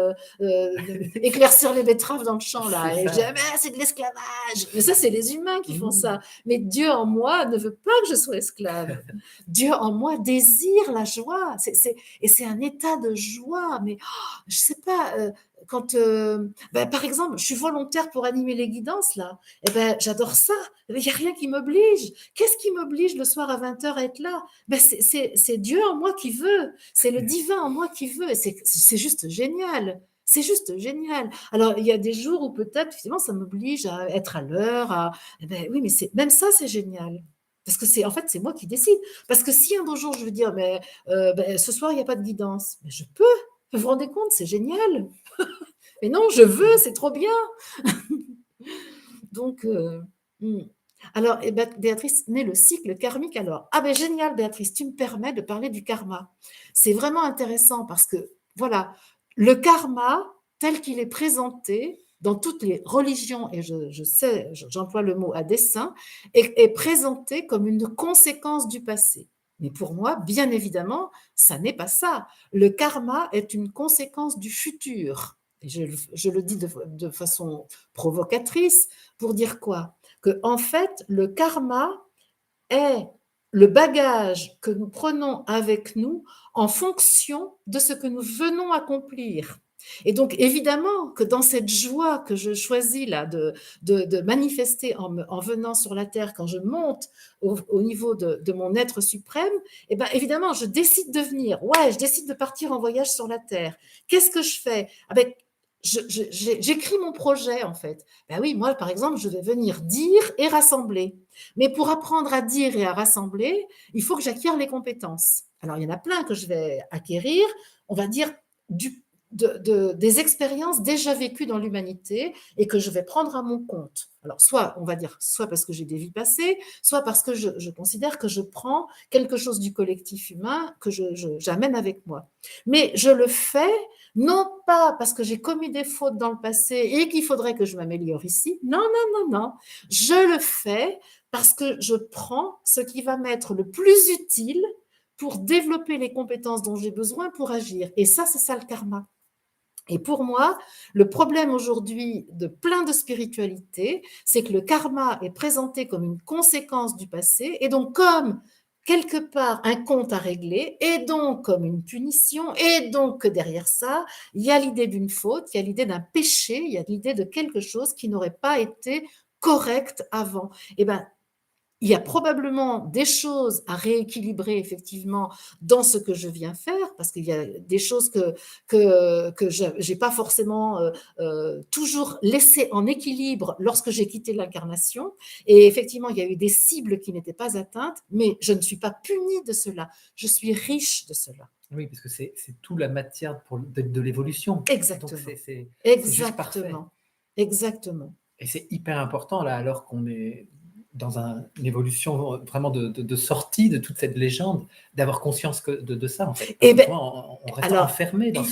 éclaircir les betteraves dans le champ là. Et je disais, c'est de l'esclavage. Mais ça, c'est les humains qui font ça. Mais Dieu en moi ne veut pas que je sois esclave. Dieu en moi désire la joie. Et c'est un état de joie. Mais je sais pas. Quand, par exemple, je suis volontaire pour animer les guidances, là, eh ben, j'adore ça. Il n'y a rien qui m'oblige. Qu'est-ce qui m'oblige le soir à 20h à être là? C'est Dieu en moi qui veut. C'est le divin en moi qui veut. Et c'est juste génial. C'est juste génial. Alors, il y a des jours où peut-être, effectivement, ça m'oblige à être à l'heure. Oui, mais même ça, c'est génial. Parce que en fait, c'est moi qui décide. Parce que si un beau jour, je veux dire, ce soir, il n'y a pas de guidance, mais je peux. Vous vous rendez compte, c'est génial. Mais non, je veux, c'est trop bien. Donc, alors, Béatrice, naît le cycle karmique alors. Ah ben génial, Béatrice, tu me permets de parler du karma. C'est vraiment intéressant parce que, voilà, le karma, tel qu'il est présenté dans toutes les religions, et je sais, j'emploie le mot à dessein, est présenté comme une conséquence du passé. Mais pour moi, bien évidemment, ça n'est pas ça. Le karma est une conséquence du futur. Et je le dis de façon provocatrice pour dire quoi? Que en fait, le karma est le bagage que nous prenons avec nous en fonction de ce que nous venons accomplir. Et donc, évidemment, que dans cette joie que je choisis là de manifester en venant sur la terre, quand je monte au niveau de mon être suprême, eh ben, évidemment, je décide de venir. Ouais, je décide de partir en voyage sur la terre. Qu'est-ce que je fais? J'écris mon projet, en fait. Ben oui, moi, par exemple, je vais venir dire et rassembler. Mais pour apprendre à dire et à rassembler, il faut que j'acquière les compétences. Alors, il y en a plein que je vais acquérir, on va dire, des expériences déjà vécues dans l'humanité et que je vais prendre à mon compte. Alors, soit, on va dire, soit parce que j'ai des vies passées, soit parce que je considère que je prends quelque chose du collectif humain que j'amène avec moi. Mais je le fais non pas parce que j'ai commis des fautes dans le passé et qu'il faudrait que je m'améliore ici. Non, non, non, non. Je le fais parce que je prends ce qui va m'être le plus utile pour développer les compétences dont j'ai besoin pour agir. Et ça, c'est ça le karma. Et pour moi, le problème aujourd'hui de plein de spiritualité, c'est que le karma est présenté comme une conséquence du passé et donc comme quelque part un compte à régler et donc comme une punition et donc que derrière ça, il y a l'idée d'une faute, il y a l'idée d'un péché, il y a l'idée de quelque chose qui n'aurait pas été correct avant. Eh bien, il y a probablement des choses à rééquilibrer effectivement dans ce que je viens faire, parce qu'il y a des choses que je n'ai pas forcément toujours laissé en équilibre lorsque j'ai quitté l'incarnation. Et effectivement, il y a eu des cibles qui n'étaient pas atteintes, mais je ne suis pas punie de cela. Je suis riche de cela. Oui, parce que c'est toute la matière de l'évolution. Exactement. Donc c'est Exactement. Exactement. Et c'est hyper important, là, alors qu'on est dans une évolution vraiment de sortie de toute cette légende, d'avoir conscience de ça, en fait. Parce Eh que ben, souvent, on reste alors, enfermé dans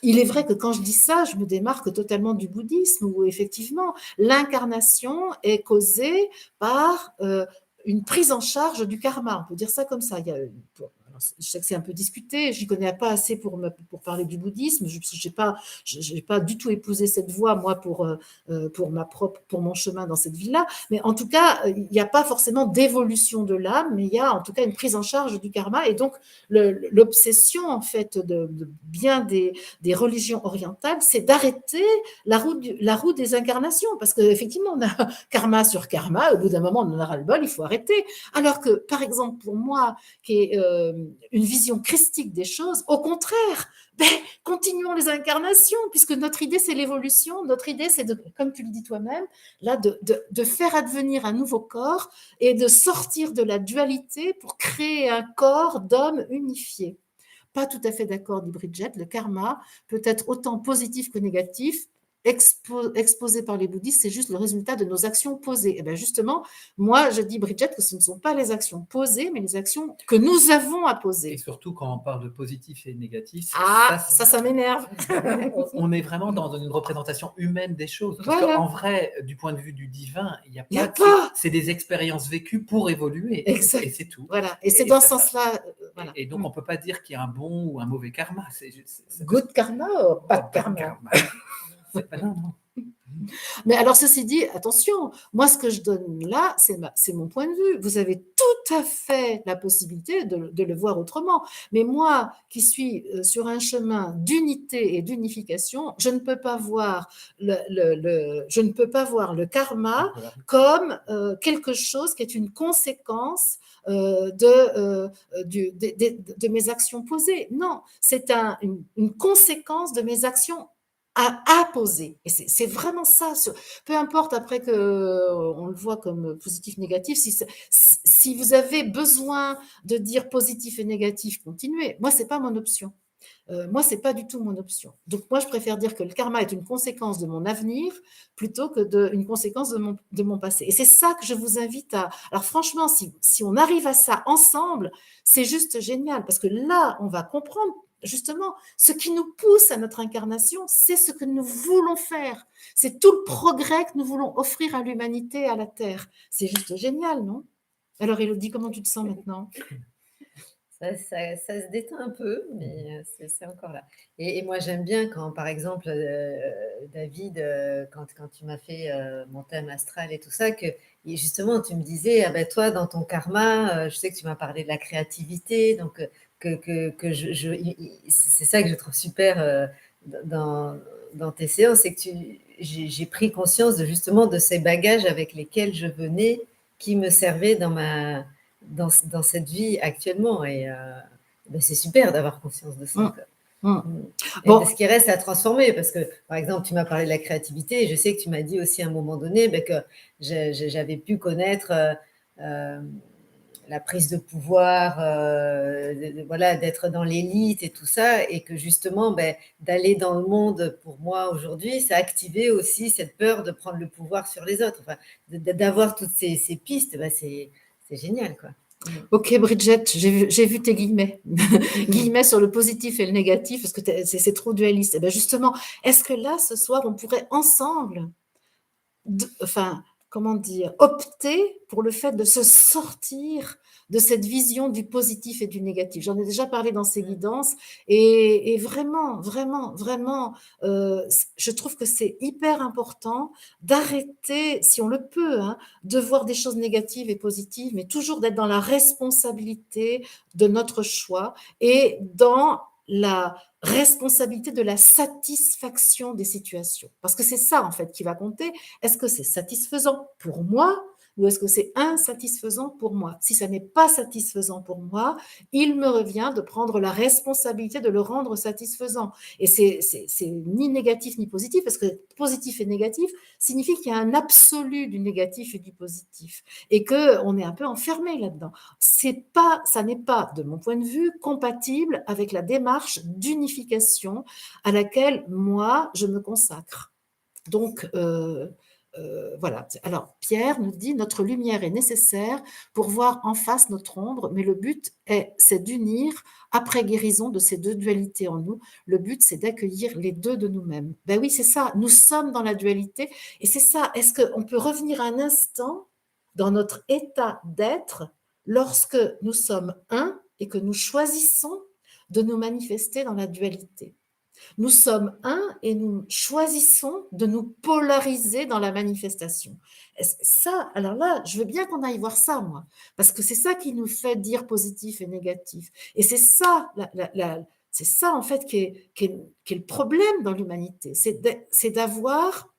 il est vrai que quand je dis ça, je me démarque totalement du bouddhisme, où effectivement, l'incarnation est causée par une prise en charge du karma. On peut dire ça comme ça. Je sais que c'est un peu discuté, j'y connais pas assez pour parler du bouddhisme. Je n'ai pas du tout épousé cette voie, moi, pour mon chemin dans cette vie-là. Mais en tout cas, il n'y a pas forcément d'évolution de l'âme, mais il y a en tout cas une prise en charge du karma. Et donc, l'obsession, en fait, de bien des religions orientales, c'est d'arrêter la roue des incarnations. Parce qu'effectivement, on a karma sur karma, au bout d'un moment, on en a ras-le-bol, il faut arrêter. Alors que, par exemple, pour moi, qui est une vision christique des choses, au contraire, continuons les incarnations, puisque notre idée, c'est l'évolution. Notre idée, c'est, comme tu le dis toi-même, là, de faire advenir un nouveau corps et de sortir de la dualité pour créer un corps d'homme unifié. Pas tout à fait d'accord, dit Bridget. Le karma peut être autant positif que négatif. Exposé par les bouddhistes, c'est juste le résultat de nos actions posées. Et bien justement, moi, je dis, Bridget, que ce ne sont pas les actions posées, mais les actions que nous avons à Et poser. surtout, quand on parle de positif et négatif, Ah, ça m'énerve. on est vraiment dans une représentation humaine des choses. Parce Voilà. qu'en vrai, du point de vue du divin, il n'y a Il y a pas. pas. C'est des expériences vécues pour évoluer. Exact. Et c'est tout. Voilà. Et c'est dans ce ça- sens-là. Voilà. Et donc, on ne peut pas dire qu'il y a un bon ou un mauvais karma. Good karma ou pas de Pas karma. Non, non. Mais alors, ceci dit, attention, moi, ce que je donne là, c'est mon point de vue. Vous avez tout à fait la possibilité de le voir autrement. Mais moi, qui suis sur un chemin d'unité et d'unification, je ne peux pas voir je ne peux pas voir le karma comme quelque chose qui est une conséquence de mes actions posées. Non, c'est une conséquence de mes actions à poser. Et c'est vraiment ça. Peu importe après que on le voit comme positif, négatif. Si vous avez besoin de dire positif et négatif, continuez. Moi, c'est pas mon option. Moi, c'est pas du tout mon option. Donc, moi, je préfère dire que le karma est une conséquence de mon avenir plutôt que une conséquence de mon passé. Et c'est ça que je vous invite à. Alors, franchement, si on arrive à ça ensemble, c'est juste génial parce que là, on va comprendre justement ce qui nous pousse à notre incarnation, c'est ce que nous voulons faire. C'est tout le progrès que nous voulons offrir à l'humanité, à la Terre. C'est juste génial, non? Alors, Élodie, comment tu te sens maintenant? Ça se détend un peu, mais c'est encore là. Et moi, j'aime bien quand, par exemple, David, quand tu m'as fait mon thème astral et tout ça, que justement, tu me disais, ah ben, toi, dans ton karma, je sais que tu m'as parlé de la créativité, donc c'est ça que je trouve super dans tes séances, c'est que j'ai pris conscience justement de ces bagages avec lesquels je venais, qui me servaient dans cette vie actuellement. Et ben c'est super d'avoir conscience de ça. Et Bon. de ce qui reste à transformer, parce que, par exemple, tu m'as parlé de la créativité, et je sais que tu m'as dit aussi à un moment donné ben, que j'avais pu connaître la prise de pouvoir, voilà, d'être dans l'élite et tout ça, et que justement, ben, d'aller dans le monde, pour moi, aujourd'hui, ça a activé aussi cette peur de prendre le pouvoir sur les autres. Enfin, d'avoir toutes ces pistes, ben, c'est génial, quoi. Ok, Bridget, j'ai vu tes guillemets. Guillemets sur le positif et le négatif, parce que c'est trop dualiste. Et bien justement, est-ce que là, ce soir, on pourrait ensemble, comment dire, opter pour le fait de se sortir de cette vision du positif et du négatif. J'en ai déjà parlé dans ces guidances et vraiment, vraiment, vraiment, je trouve que c'est hyper important d'arrêter, si on le peut, hein, de voir des choses négatives et positives, mais toujours d'être dans la responsabilité de notre choix et dans la responsabilité de la satisfaction des situations. Parce que c'est ça, en fait, qui va compter. Est-ce que c'est satisfaisant pour moi ou est-ce que c'est insatisfaisant pour moi? Si ça n'est pas satisfaisant pour moi, il me revient de prendre la responsabilité de le rendre satisfaisant. Et c'est ni négatif ni positif, parce que positif et négatif signifie qu'il y a un absolu du négatif et du positif, et qu'on est un peu enfermé là-dedans. Ça n'est pas, de mon point de vue, compatible avec la démarche d'unification à laquelle moi, je me consacre. Donc, voilà. Alors, Pierre nous dit, notre lumière est nécessaire pour voir en face notre ombre, mais le but c'est d'unir après guérison de ces deux dualités en nous. Le but, c'est d'accueillir les deux de nous-mêmes. Ben oui, c'est ça. Nous sommes dans la dualité. Et c'est ça. Est-ce qu'on peut revenir un instant dans notre état d'être lorsque nous sommes un et que nous choisissons de nous manifester dans la dualité? Nous sommes un et nous choisissons de nous polariser dans la manifestation. Ça, alors là, je veux bien qu'on aille voir ça, moi, parce que c'est ça qui nous fait dire positif et négatif. Et c'est ça, c'est ça en fait qui est le problème dans l'humanité, c'est d'avoir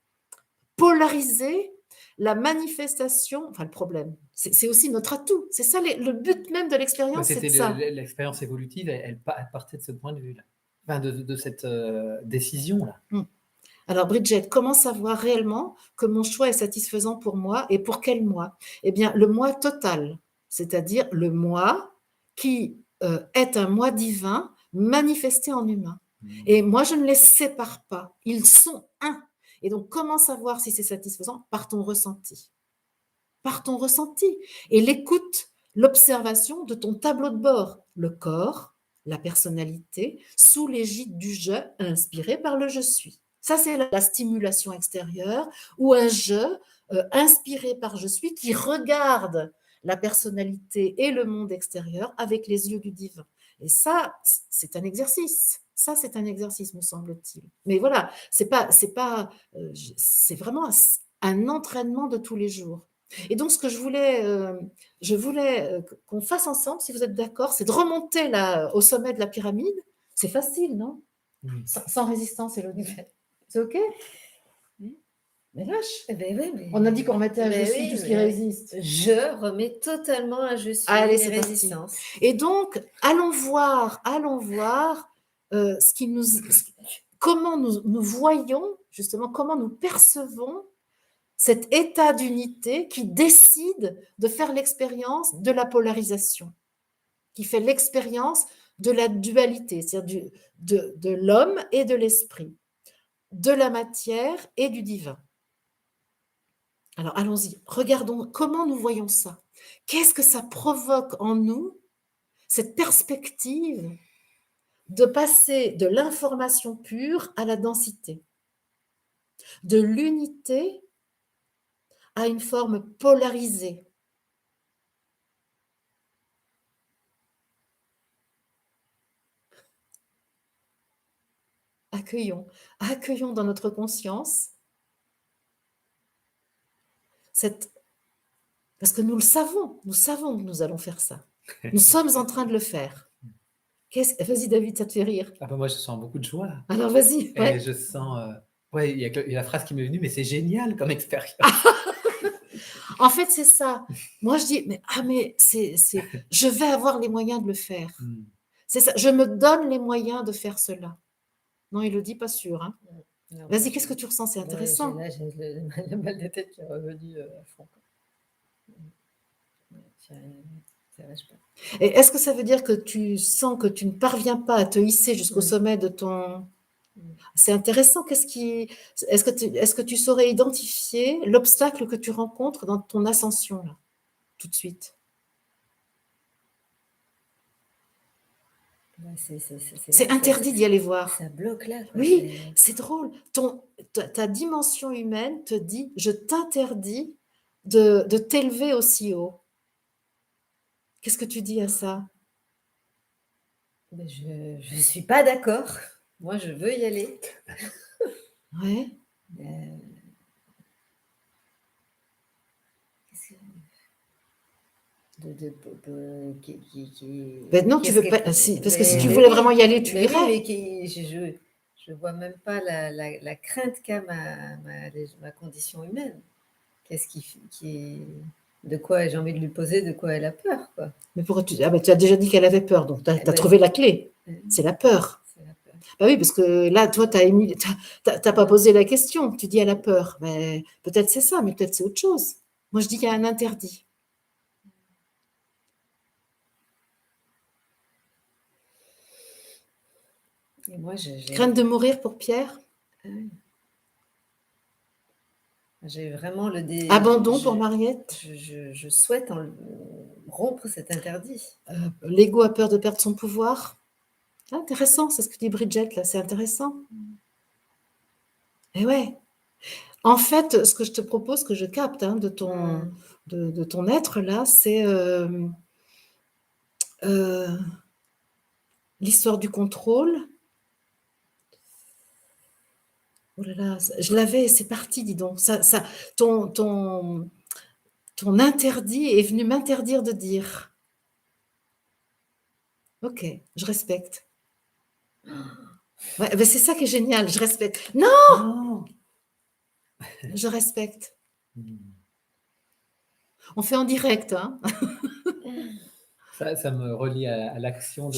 polarisé la manifestation, enfin le problème, c'est aussi notre atout. C'est ça le but même de l'expérience, c'est C'était ça. l'expérience évolutive, elle partait de ce point de vue-là, enfin, de cette décision-là. Alors, Bridget, comment savoir réellement que mon choix est satisfaisant pour moi et pour quel moi? Eh bien, le moi total, c'est-à-dire le moi qui est un moi divin manifesté en humain. Et moi, je ne les sépare pas. Ils sont un. Et donc, comment savoir si c'est satisfaisant? Par ton ressenti. Par ton ressenti. Et l'écoute, l'observation de ton tableau de bord. Le corps, la personnalité, sous l'égide du je, inspiré par le je suis. Ça, c'est la stimulation extérieure ou un je inspiré par je suis qui regarde la personnalité et le monde extérieur avec les yeux du divin. Et ça, c'est un exercice. Ça, c'est un exercice, me semble-t-il. Mais voilà, c'est vraiment un entraînement de tous les jours. Et donc, ce que je voulais qu'on fasse ensemble, si vous êtes d'accord, c'est de remonter là, au sommet de la pyramide. C'est facile, non? Sans résistance, Élodie. C'est OK? Mais lâche. Ben oui, mais... On a dit qu'on remettait un Ben je suis oui, tout ce qui mais résiste. Je remets totalement un je suis Allez, les c'est parti. résistances. Et donc, allons voir comment nous voyons, justement, comment nous percevons cet état d'unité qui décide de faire l'expérience de la polarisation, qui fait l'expérience de la dualité, c'est-à-dire de l'homme et de l'esprit, de la matière et du divin. Alors, allons-y, regardons comment nous voyons ça. Qu'est-ce que ça provoque en nous, cette perspective de passer de l'information pure à la densité, de l'unité à une forme polarisée. Accueillons dans notre conscience parce que nous savons que nous allons faire ça. Nous sommes en train de le faire. Vas-y David, ça te fait rire. Ah bah moi je sens beaucoup de joie. Alors vas-y. Ouais. Et je sens, il y a la phrase qui m'est venue, mais c'est génial comme expérience. En fait, c'est ça. Moi, je dis, je vais avoir les moyens de le faire. C'est ça. Je me donne les moyens de faire cela. Non, Élodie, pas sûr. Hein. Vas-y, qu'est-ce que tu ressens? C'est intéressant. Là, j'ai le mal de tête qui est revenu à fond. Et est-ce que ça veut dire que tu sens que tu ne parviens pas à te hisser jusqu'au sommet de ton... C'est intéressant. Est-ce que tu saurais identifier l'obstacle que tu rencontres dans ton ascension, là, tout de suite? C'est interdit d'y aller voir. Ça bloque là. Quoi. Oui, c'est drôle. Ta dimension humaine te dit, je t'interdis de t'élever aussi haut. Qu'est-ce que tu dis à ça? Je ne suis pas d'accord. Moi, je veux y aller. Ouais. Non, tu veux pas. Parce que si tu voulais vraiment y aller, tu irais. Mais je ne vois même pas la crainte qu'a ma condition humaine. Qu'est-ce de quoi j'ai envie de lui poser, de quoi elle a peur, quoi. Mais pourquoi tu as déjà dit qu'elle avait peur, donc tu as trouvé la clé. C'est la peur. Bah oui, parce que là, toi, tu n'as pas posé la question. Tu dis elle a peur. Mais peut-être c'est ça, mais peut-être c'est autre chose. Moi, je dis qu'il y a un interdit. Et moi, crainte de mourir pour Pierre? J'ai vraiment le dé... Abandon pour Mariette. Je souhaite rompre cet interdit. L'ego a peur de perdre son pouvoir. Ah, intéressant, c'est ce que dit Bridget, là, c'est intéressant. Et ouais. En fait, ce que je te propose, que je capte de ton être, là, c'est l'histoire du contrôle. Oh là là, je l'avais, c'est parti, dis donc. Ton interdit est venu m'interdire de dire. Ok, je respecte. Ouais, ben c'est ça qui est génial, je respecte. Non, Non. je respecte. On fait en direct, hein. Ça me relie à l'action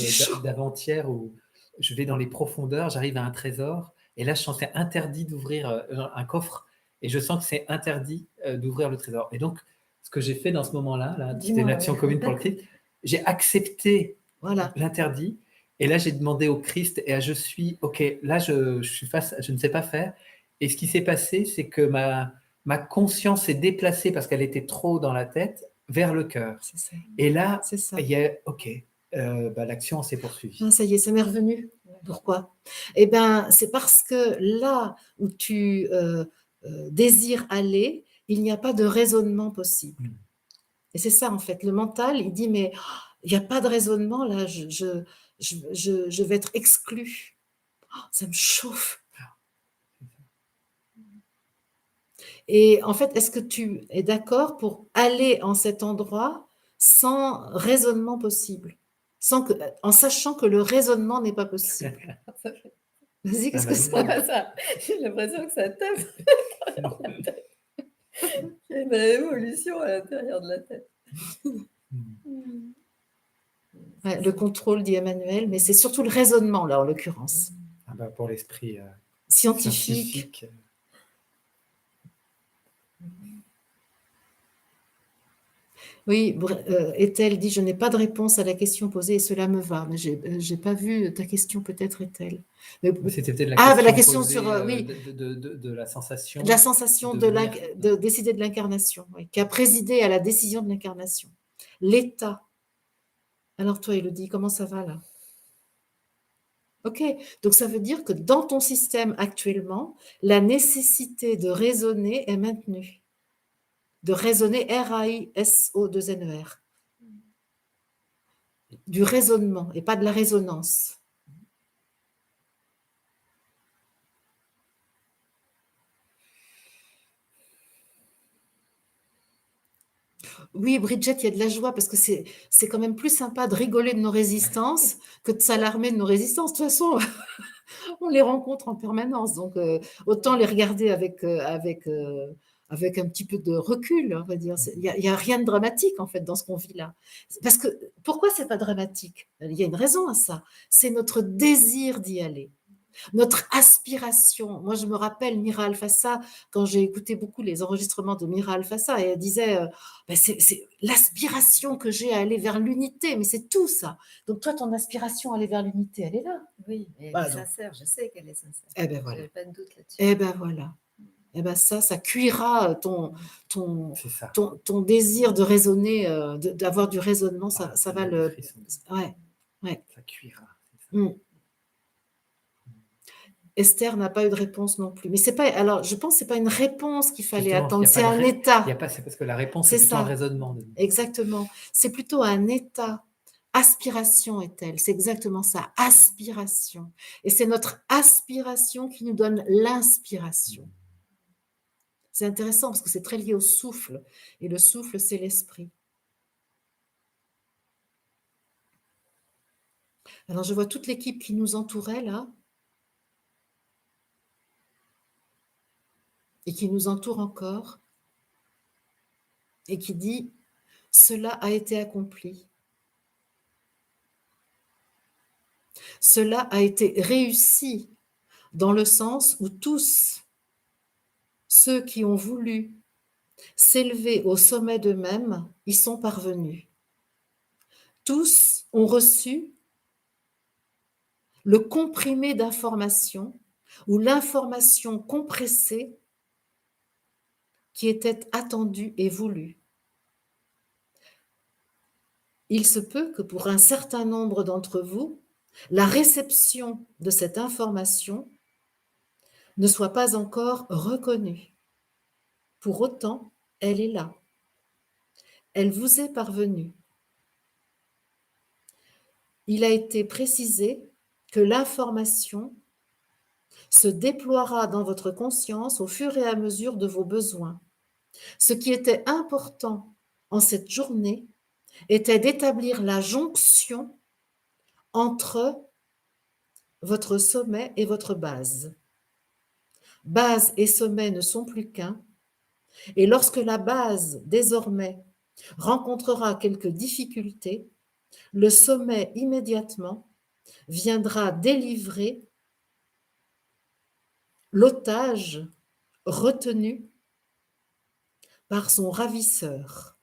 d'avant-hier où je vais dans les profondeurs, j'arrive à un trésor, et là je sens que c'est interdit d'ouvrir un coffre, et je sens que c'est interdit d'ouvrir le trésor. Et donc, ce que j'ai fait dans ce moment-là, c'était une action commune pour le Christ, j'ai accepté Voilà. l'interdit, et là j'ai demandé au Christ, et je suis, ok, là je suis face, je ne sais pas faire, et ce qui s'est passé, c'est que ma conscience s'est déplacée parce qu'elle était trop dans la tête vers le cœur. C'est ça. Et là, C'est ça. il y a, ok, l'action s'est poursuivie. Ah, ça y est, ça m'est revenu. Pourquoi? Eh bien, c'est parce que là où tu désires aller, il n'y a pas de raisonnement possible. Et c'est ça, en fait. Le mental, il dit, mais il n'y a pas de raisonnement, là, je vais être exclu. Oh, ça me chauffe. Et en fait, est-ce que tu es d'accord pour aller en cet endroit sans raisonnement possible, en sachant que le raisonnement n'est pas possible? Vas-y, qu'est-ce que ça? J'ai l'impression que ça tape dans la tête. Il y a une révolution à l'intérieur de la tête. Ouais, le contrôle, dit Emmanuel, mais c'est surtout le raisonnement, là, en l'occurrence. Pour l'esprit scientifique. Oui, Ethel dit, je n'ai pas de réponse à la question posée et cela me va. Mais je n'ai pas vu ta question, peut-être, Ethel. C'était peut-être la question posée, sur, oui, de la sensation. De la sensation de décider de l'incarnation, oui, qui a présidé à la décision de l'incarnation. L'état. Alors toi, Élodie, comment ça va là? Ok, donc ça veut dire que dans ton système actuellement, la nécessité de raisonner est maintenue. De raisonner, R-A-I-S-O-2-N-E-R. Du raisonnement et pas de la résonance. Oui, Bridget, il y a de la joie parce que c'est quand même plus sympa de rigoler de nos résistances que de s'alarmer de nos résistances. De toute façon, on les rencontre en permanence, donc autant les regarder avec un petit peu de recul, on va dire. Il n'y a rien de dramatique, en fait, dans ce qu'on vit là. Parce que, pourquoi c'est pas dramatique? Il y a une raison à ça. C'est notre désir d'y aller. Notre aspiration. Moi, je me rappelle Mira Alfassa, quand j'ai écouté beaucoup les enregistrements de Mira Alfassa, et elle disait, c'est l'aspiration que j'ai à aller vers l'unité, mais c'est tout ça. Donc toi, ton aspiration à aller vers l'unité, elle est là. Oui, elle est sincère, je sais qu'elle est sincère. Eh ben voilà. Je n'ai pas de doute là-dessus. Eh ben voilà. Eh ben ça cuira ton désir de raisonner, d'avoir du raisonnement, ça va le... Ouais. Ça cuira. Esther n'a pas eu de réponse non plus. Mais c'est pas. Alors, je pense que c'est pas une réponse qu'il fallait attendre. C'est un état. C'est parce que la réponse, c'est plutôt un raisonnement. Exactement. C'est plutôt un état. Aspiration est-elle. C'est exactement ça. Aspiration. Et c'est notre aspiration qui nous donne l'inspiration. C'est intéressant parce que c'est très lié au souffle. Et le souffle, c'est l'esprit. Alors, je vois toute l'équipe qui nous entourait là. Et qui nous entoure encore, et qui dit « Cela a été accompli. Cela a été réussi dans le sens où tous ceux qui ont voulu s'élever au sommet d'eux-mêmes y sont parvenus. Tous ont reçu le comprimé d'information ou l'information compressée qui était attendu et voulu. Il se peut que pour un certain nombre d'entre vous, la réception de cette information ne soit pas encore reconnue. Pour autant, elle est là. Elle vous est parvenue. Il a été précisé que l'information se déploiera dans votre conscience au fur et à mesure de vos besoins. Ce qui était important en cette journée était d'établir la jonction entre votre sommet et votre base. Base et sommet ne sont plus qu'un, et lorsque la base, désormais, rencontrera quelques difficultés, le sommet immédiatement viendra délivrer l'otage retenu par son ravisseur.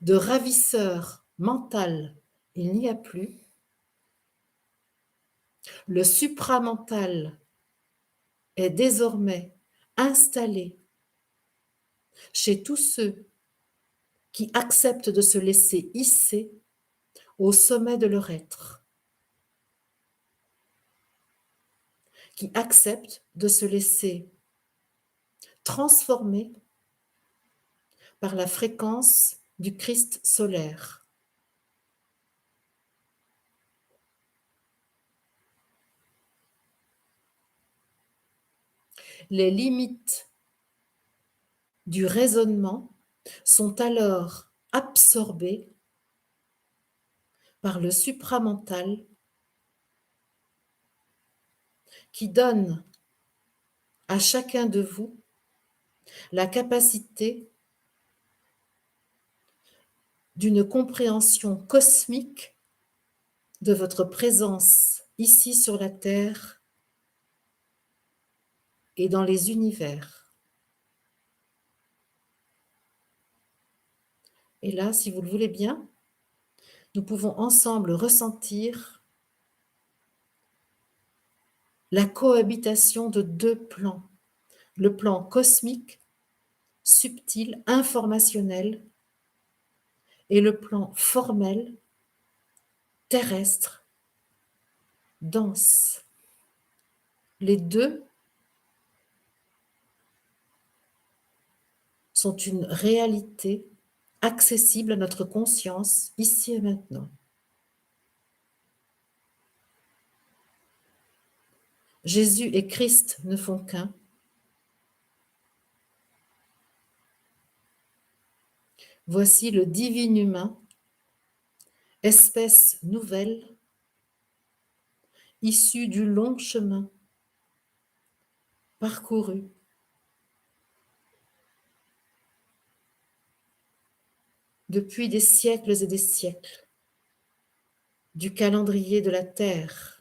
De ravisseur mental, il n'y a plus. Le supramental est désormais installé chez tous ceux qui acceptent de se laisser hisser au sommet de leur être, qui acceptent de se laisser transformer par la fréquence du Christ solaire. Les limites du raisonnement sont alors absorbées par le supramental qui donne à chacun de vous la capacité d'une compréhension cosmique de votre présence ici sur la Terre et dans les univers. Et là, si vous le voulez bien, nous pouvons ensemble ressentir la cohabitation de deux plans. Le plan cosmique, subtil, informationnel, et le plan formel, terrestre, dense. Les deux sont une réalité accessible à notre conscience ici et maintenant. Jésus et Christ ne font qu'un. Voici le divin humain, espèce nouvelle, issue du long chemin parcouru depuis des siècles et des siècles, du calendrier de la Terre.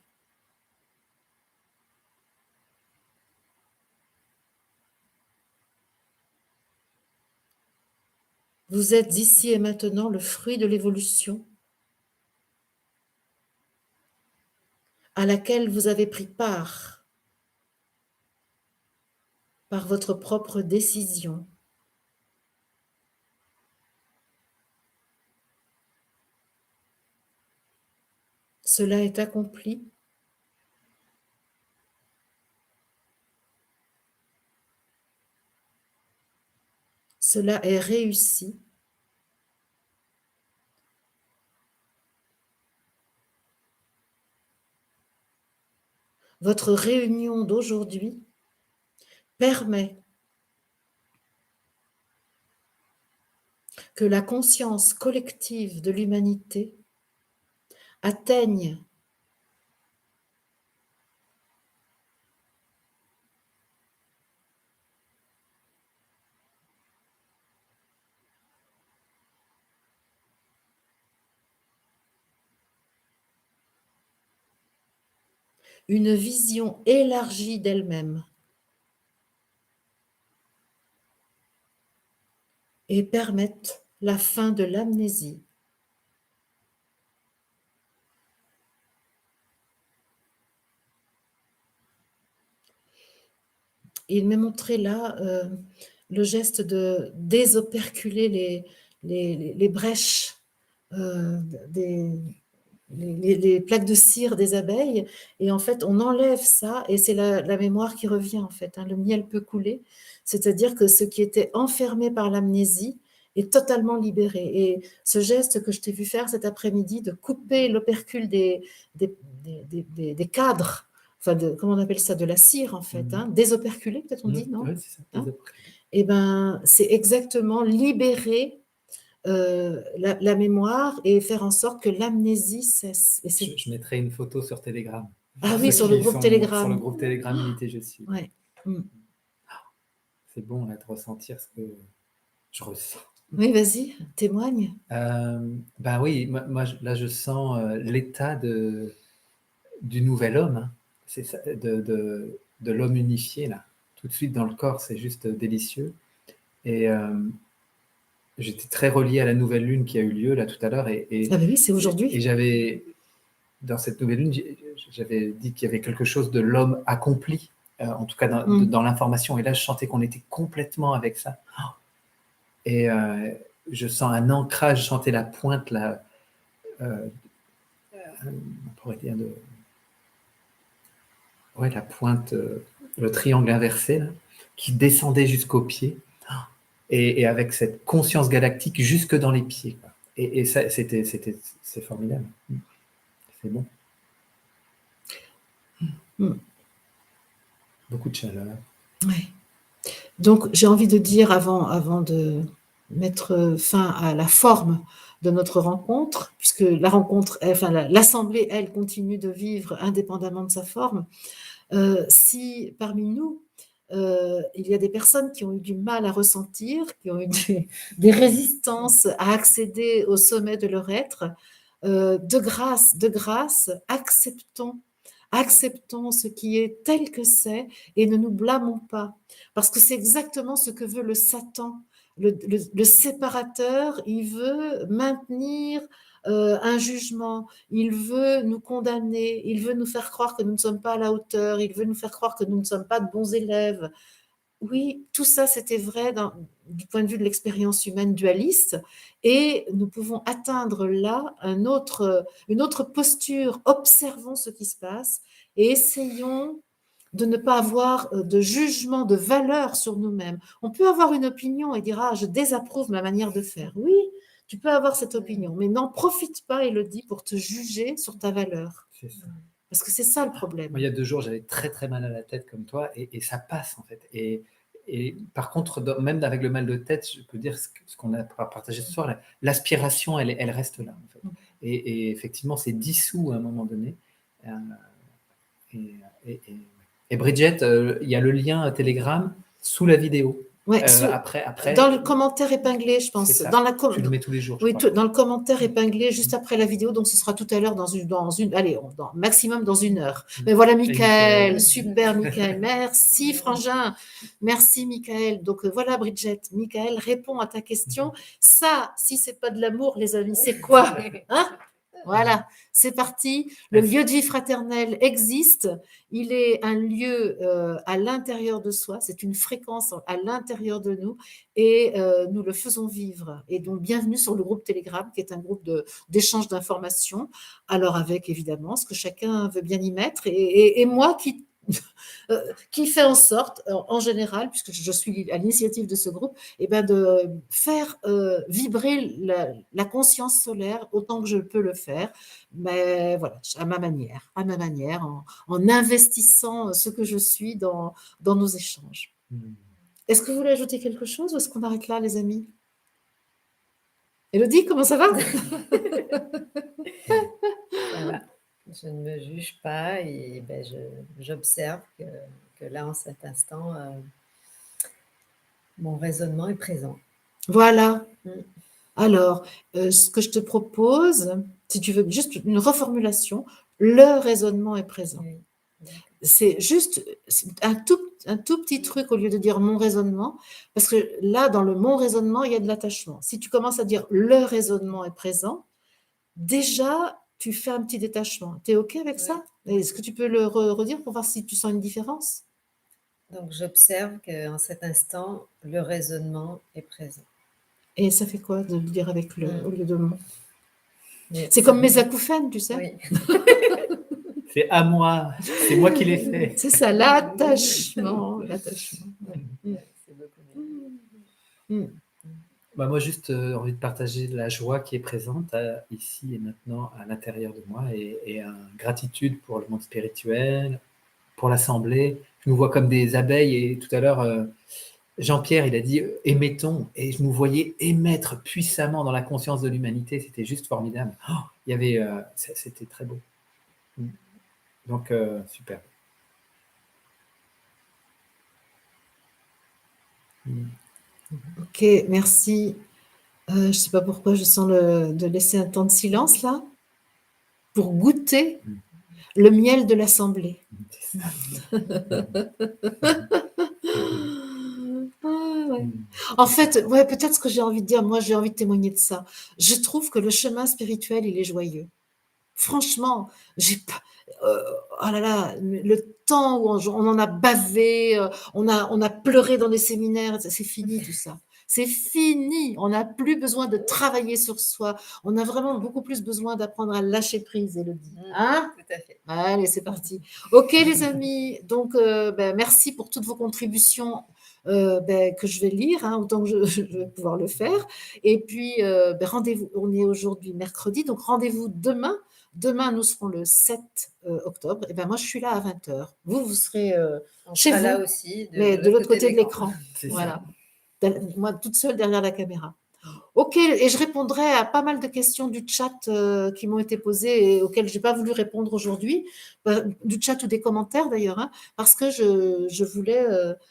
Vous êtes ici et maintenant le fruit de l'évolution à laquelle vous avez pris part par votre propre décision. Cela est accompli. Cela est réussi. Votre réunion d'aujourd'hui permet que la conscience collective de l'humanité atteigne une vision élargie d'elle-même et permette la fin de l'amnésie. il m'a montré là le geste de désoperculer les brèches euh, des, les plaques de cire des abeilles. Et en fait, on enlève ça et c'est la mémoire qui revient en fait, hein. Le miel peut couler, c'est-à-dire que ce qui était enfermé par l'amnésie est totalement libéré. Et ce geste que je t'ai vu faire cet après-midi, de couper l'opercule des, des cadres, enfin, comment on appelle ça, de la cire en fait, hein, désoperculer peut-être on dit, non? Ouais, c'est ça. Hein, et ben, c'est exactement libérer la mémoire et faire en sorte que l'amnésie cesse. Et Je mettrai une photo sur Telegram. ah oui, sur le groupe Telegram. Sur le groupe Telegram Unité Je suis. Ouais. C'est bon là, de ressentir ce que je ressens. Oui, vas-y, témoigne. Ben oui, moi là je sens l'état du nouvel homme, hein. C'est ça, de l'homme unifié là. Tout de suite dans le corps, c'est juste délicieux. Et j'étais très relié à la nouvelle lune qui a eu lieu là tout à l'heure. Ah ben oui, c'est aujourd'hui. Et j'avais, dans cette nouvelle lune, j'avais dit qu'il y avait quelque chose de l'homme accompli, en tout cas dans l'information. Et là, je sentais qu'on était complètement avec ça. Et je sens un ancrage, je sentais la pointe là, on pourrait dire la pointe, le triangle inversé là, qui descendait jusqu'aux pieds. Et avec cette conscience galactique jusque dans les pieds, quoi. Et ça, c'est formidable. C'est bon. Beaucoup de chaleur. Ouais. Donc, j'ai envie de dire, avant de mettre fin à la forme de notre rencontre, puisque la rencontre, enfin, l'assemblée, elle, continue de vivre indépendamment de sa forme, si parmi nous, il y a des personnes qui ont eu du mal à ressentir, qui ont eu des résistances à accéder au sommet de leur être, de grâce, acceptons ce qui est tel que c'est et ne nous blâmons pas. Parce que c'est exactement ce que veut le Satan. Le séparateur, il veut maintenir un jugement, il veut nous condamner, il veut nous faire croire que nous ne sommes pas à la hauteur, il veut nous faire croire que nous ne sommes pas de bons élèves. Oui, tout ça, c'était vrai du point de vue de l'expérience humaine dualiste, et nous pouvons atteindre là une autre posture. Observons ce qui se passe et essayons de ne pas avoir de jugement, de valeur sur nous-mêmes. On peut avoir une opinion et dire « Ah, je désapprouve ma manière de faire ». Oui, tu peux avoir cette opinion, mais n'en profite pas, Élodie, pour te juger sur ta valeur. C'est ça. Parce que c'est ça le problème. Moi, il y a 2 jours, j'avais très très mal à la tête comme toi, et ça passe en fait. Et par contre, même avec le mal de tête, je peux dire ce qu'on a partagé ce soir, l'aspiration, elle reste là en fait. Et effectivement, c'est dissous à un moment donné. Et Bridget, il y a le lien Telegram sous la vidéo. Ouais, après, dans le commentaire épinglé, je pense. tu le mets tous les jours. Oui, dans le commentaire épinglé juste après la vidéo, donc ce sera tout à l'heure allez, maximum dans 1 heure. Mais voilà, Michael, super Michael, merci Frangin, merci Michael. Donc voilà Bridget, Michael répond à ta question. Ça, si c'est pas de l'amour, les amis, c'est quoi, hein? Voilà, c'est parti. Le lieu de vie fraternelle existe. Il est un lieu à l'intérieur de soi. C'est une fréquence à l'intérieur de nous et nous le faisons vivre. Et donc, bienvenue sur le groupe Telegram, qui est un groupe d'échange d'informations. Alors, avec évidemment ce que chacun veut bien y mettre. Et moi qui fait en sorte, en général, puisque je suis à l'initiative de ce groupe, de faire vibrer la conscience solaire autant que je peux le faire, mais voilà, à ma manière, en investissant ce que je suis dans nos échanges. Est-ce que vous voulez ajouter quelque chose ou est-ce qu'on arrête là, les amis? Élodie, comment ça va? Ça va. Je ne me juge pas et j'observe que là, en cet instant, mon raisonnement est présent. Voilà. Alors, ce que je te propose, si tu veux juste une reformulation, le raisonnement est présent. Oui. C'est juste un tout petit truc au lieu de dire mon raisonnement, parce que là, dans le mon raisonnement, il y a de l'attachement. Si tu commences à dire le raisonnement est présent, déjà, tu fais un petit détachement. Tu es OK avec ça? Est-ce que tu peux le redire pour voir si tu sens une différence? Donc, j'observe qu'en cet instant, le raisonnement est présent. Et ça fait quoi de le dire avec le, au lieu de mon? Mais C'est comme mes acouphènes, tu sais. Oui. C'est à moi, c'est moi qui l'ai fait. C'est ça, l'attachement. L'attachement. Ouais. C'est beaucoup mieux. Mm. Bah, moi, juste envie de partager la joie qui est présente ici et maintenant à l'intérieur de moi et une gratitude pour le monde spirituel, pour l'Assemblée. Je nous vois comme des abeilles et tout à l'heure, Jean-Pierre, il a dit émettons et je nous voyais émettre puissamment dans la conscience de l'humanité. C'était juste formidable. Oh, il y avait, c'était très beau. Donc, super. Ok, merci. Je ne sais pas pourquoi je sens de laisser un temps de silence là pour goûter le miel de l'Assemblée. C'est ça. Ah, ouais. En fait, ouais, peut-être ce que j'ai envie de dire, moi j'ai envie de témoigner de ça. Je trouve que le chemin spirituel, il est joyeux. Franchement, j'ai pas. Oh là là, le temps où on en a bavé, on a pleuré dans les séminaires, c'est fini tout ça. C'est fini. On n'a plus besoin de travailler sur soi. On a vraiment beaucoup plus besoin d'apprendre à lâcher prise, Élodie. Hein? Tout à fait. Allez, c'est parti. Ok, les amis. Donc, merci pour toutes vos contributions que je vais lire, hein, autant que je vais pouvoir le faire. Et puis, rendez-vous. On est aujourd'hui mercredi, donc rendez-vous demain. Demain, nous serons le 7 octobre. Et ben moi, je suis là à 20h. Vous serez On chez sera vous, là aussi, mais de l'autre côté de l'écran. l'écran. C'est ça. Voilà. Moi, toute seule derrière la caméra. Ok, et je répondrai à pas mal de questions du chat qui m'ont été posées et auxquelles je n'ai pas voulu répondre aujourd'hui, du chat ou des commentaires d'ailleurs, hein, parce que je voulais,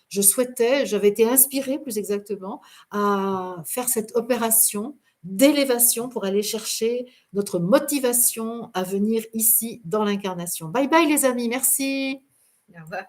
je souhaitais, j'avais été inspirée plus exactement à faire cette opération d'élévation pour aller chercher notre motivation à venir ici dans l'incarnation. Bye bye les amis, merci. Au revoir.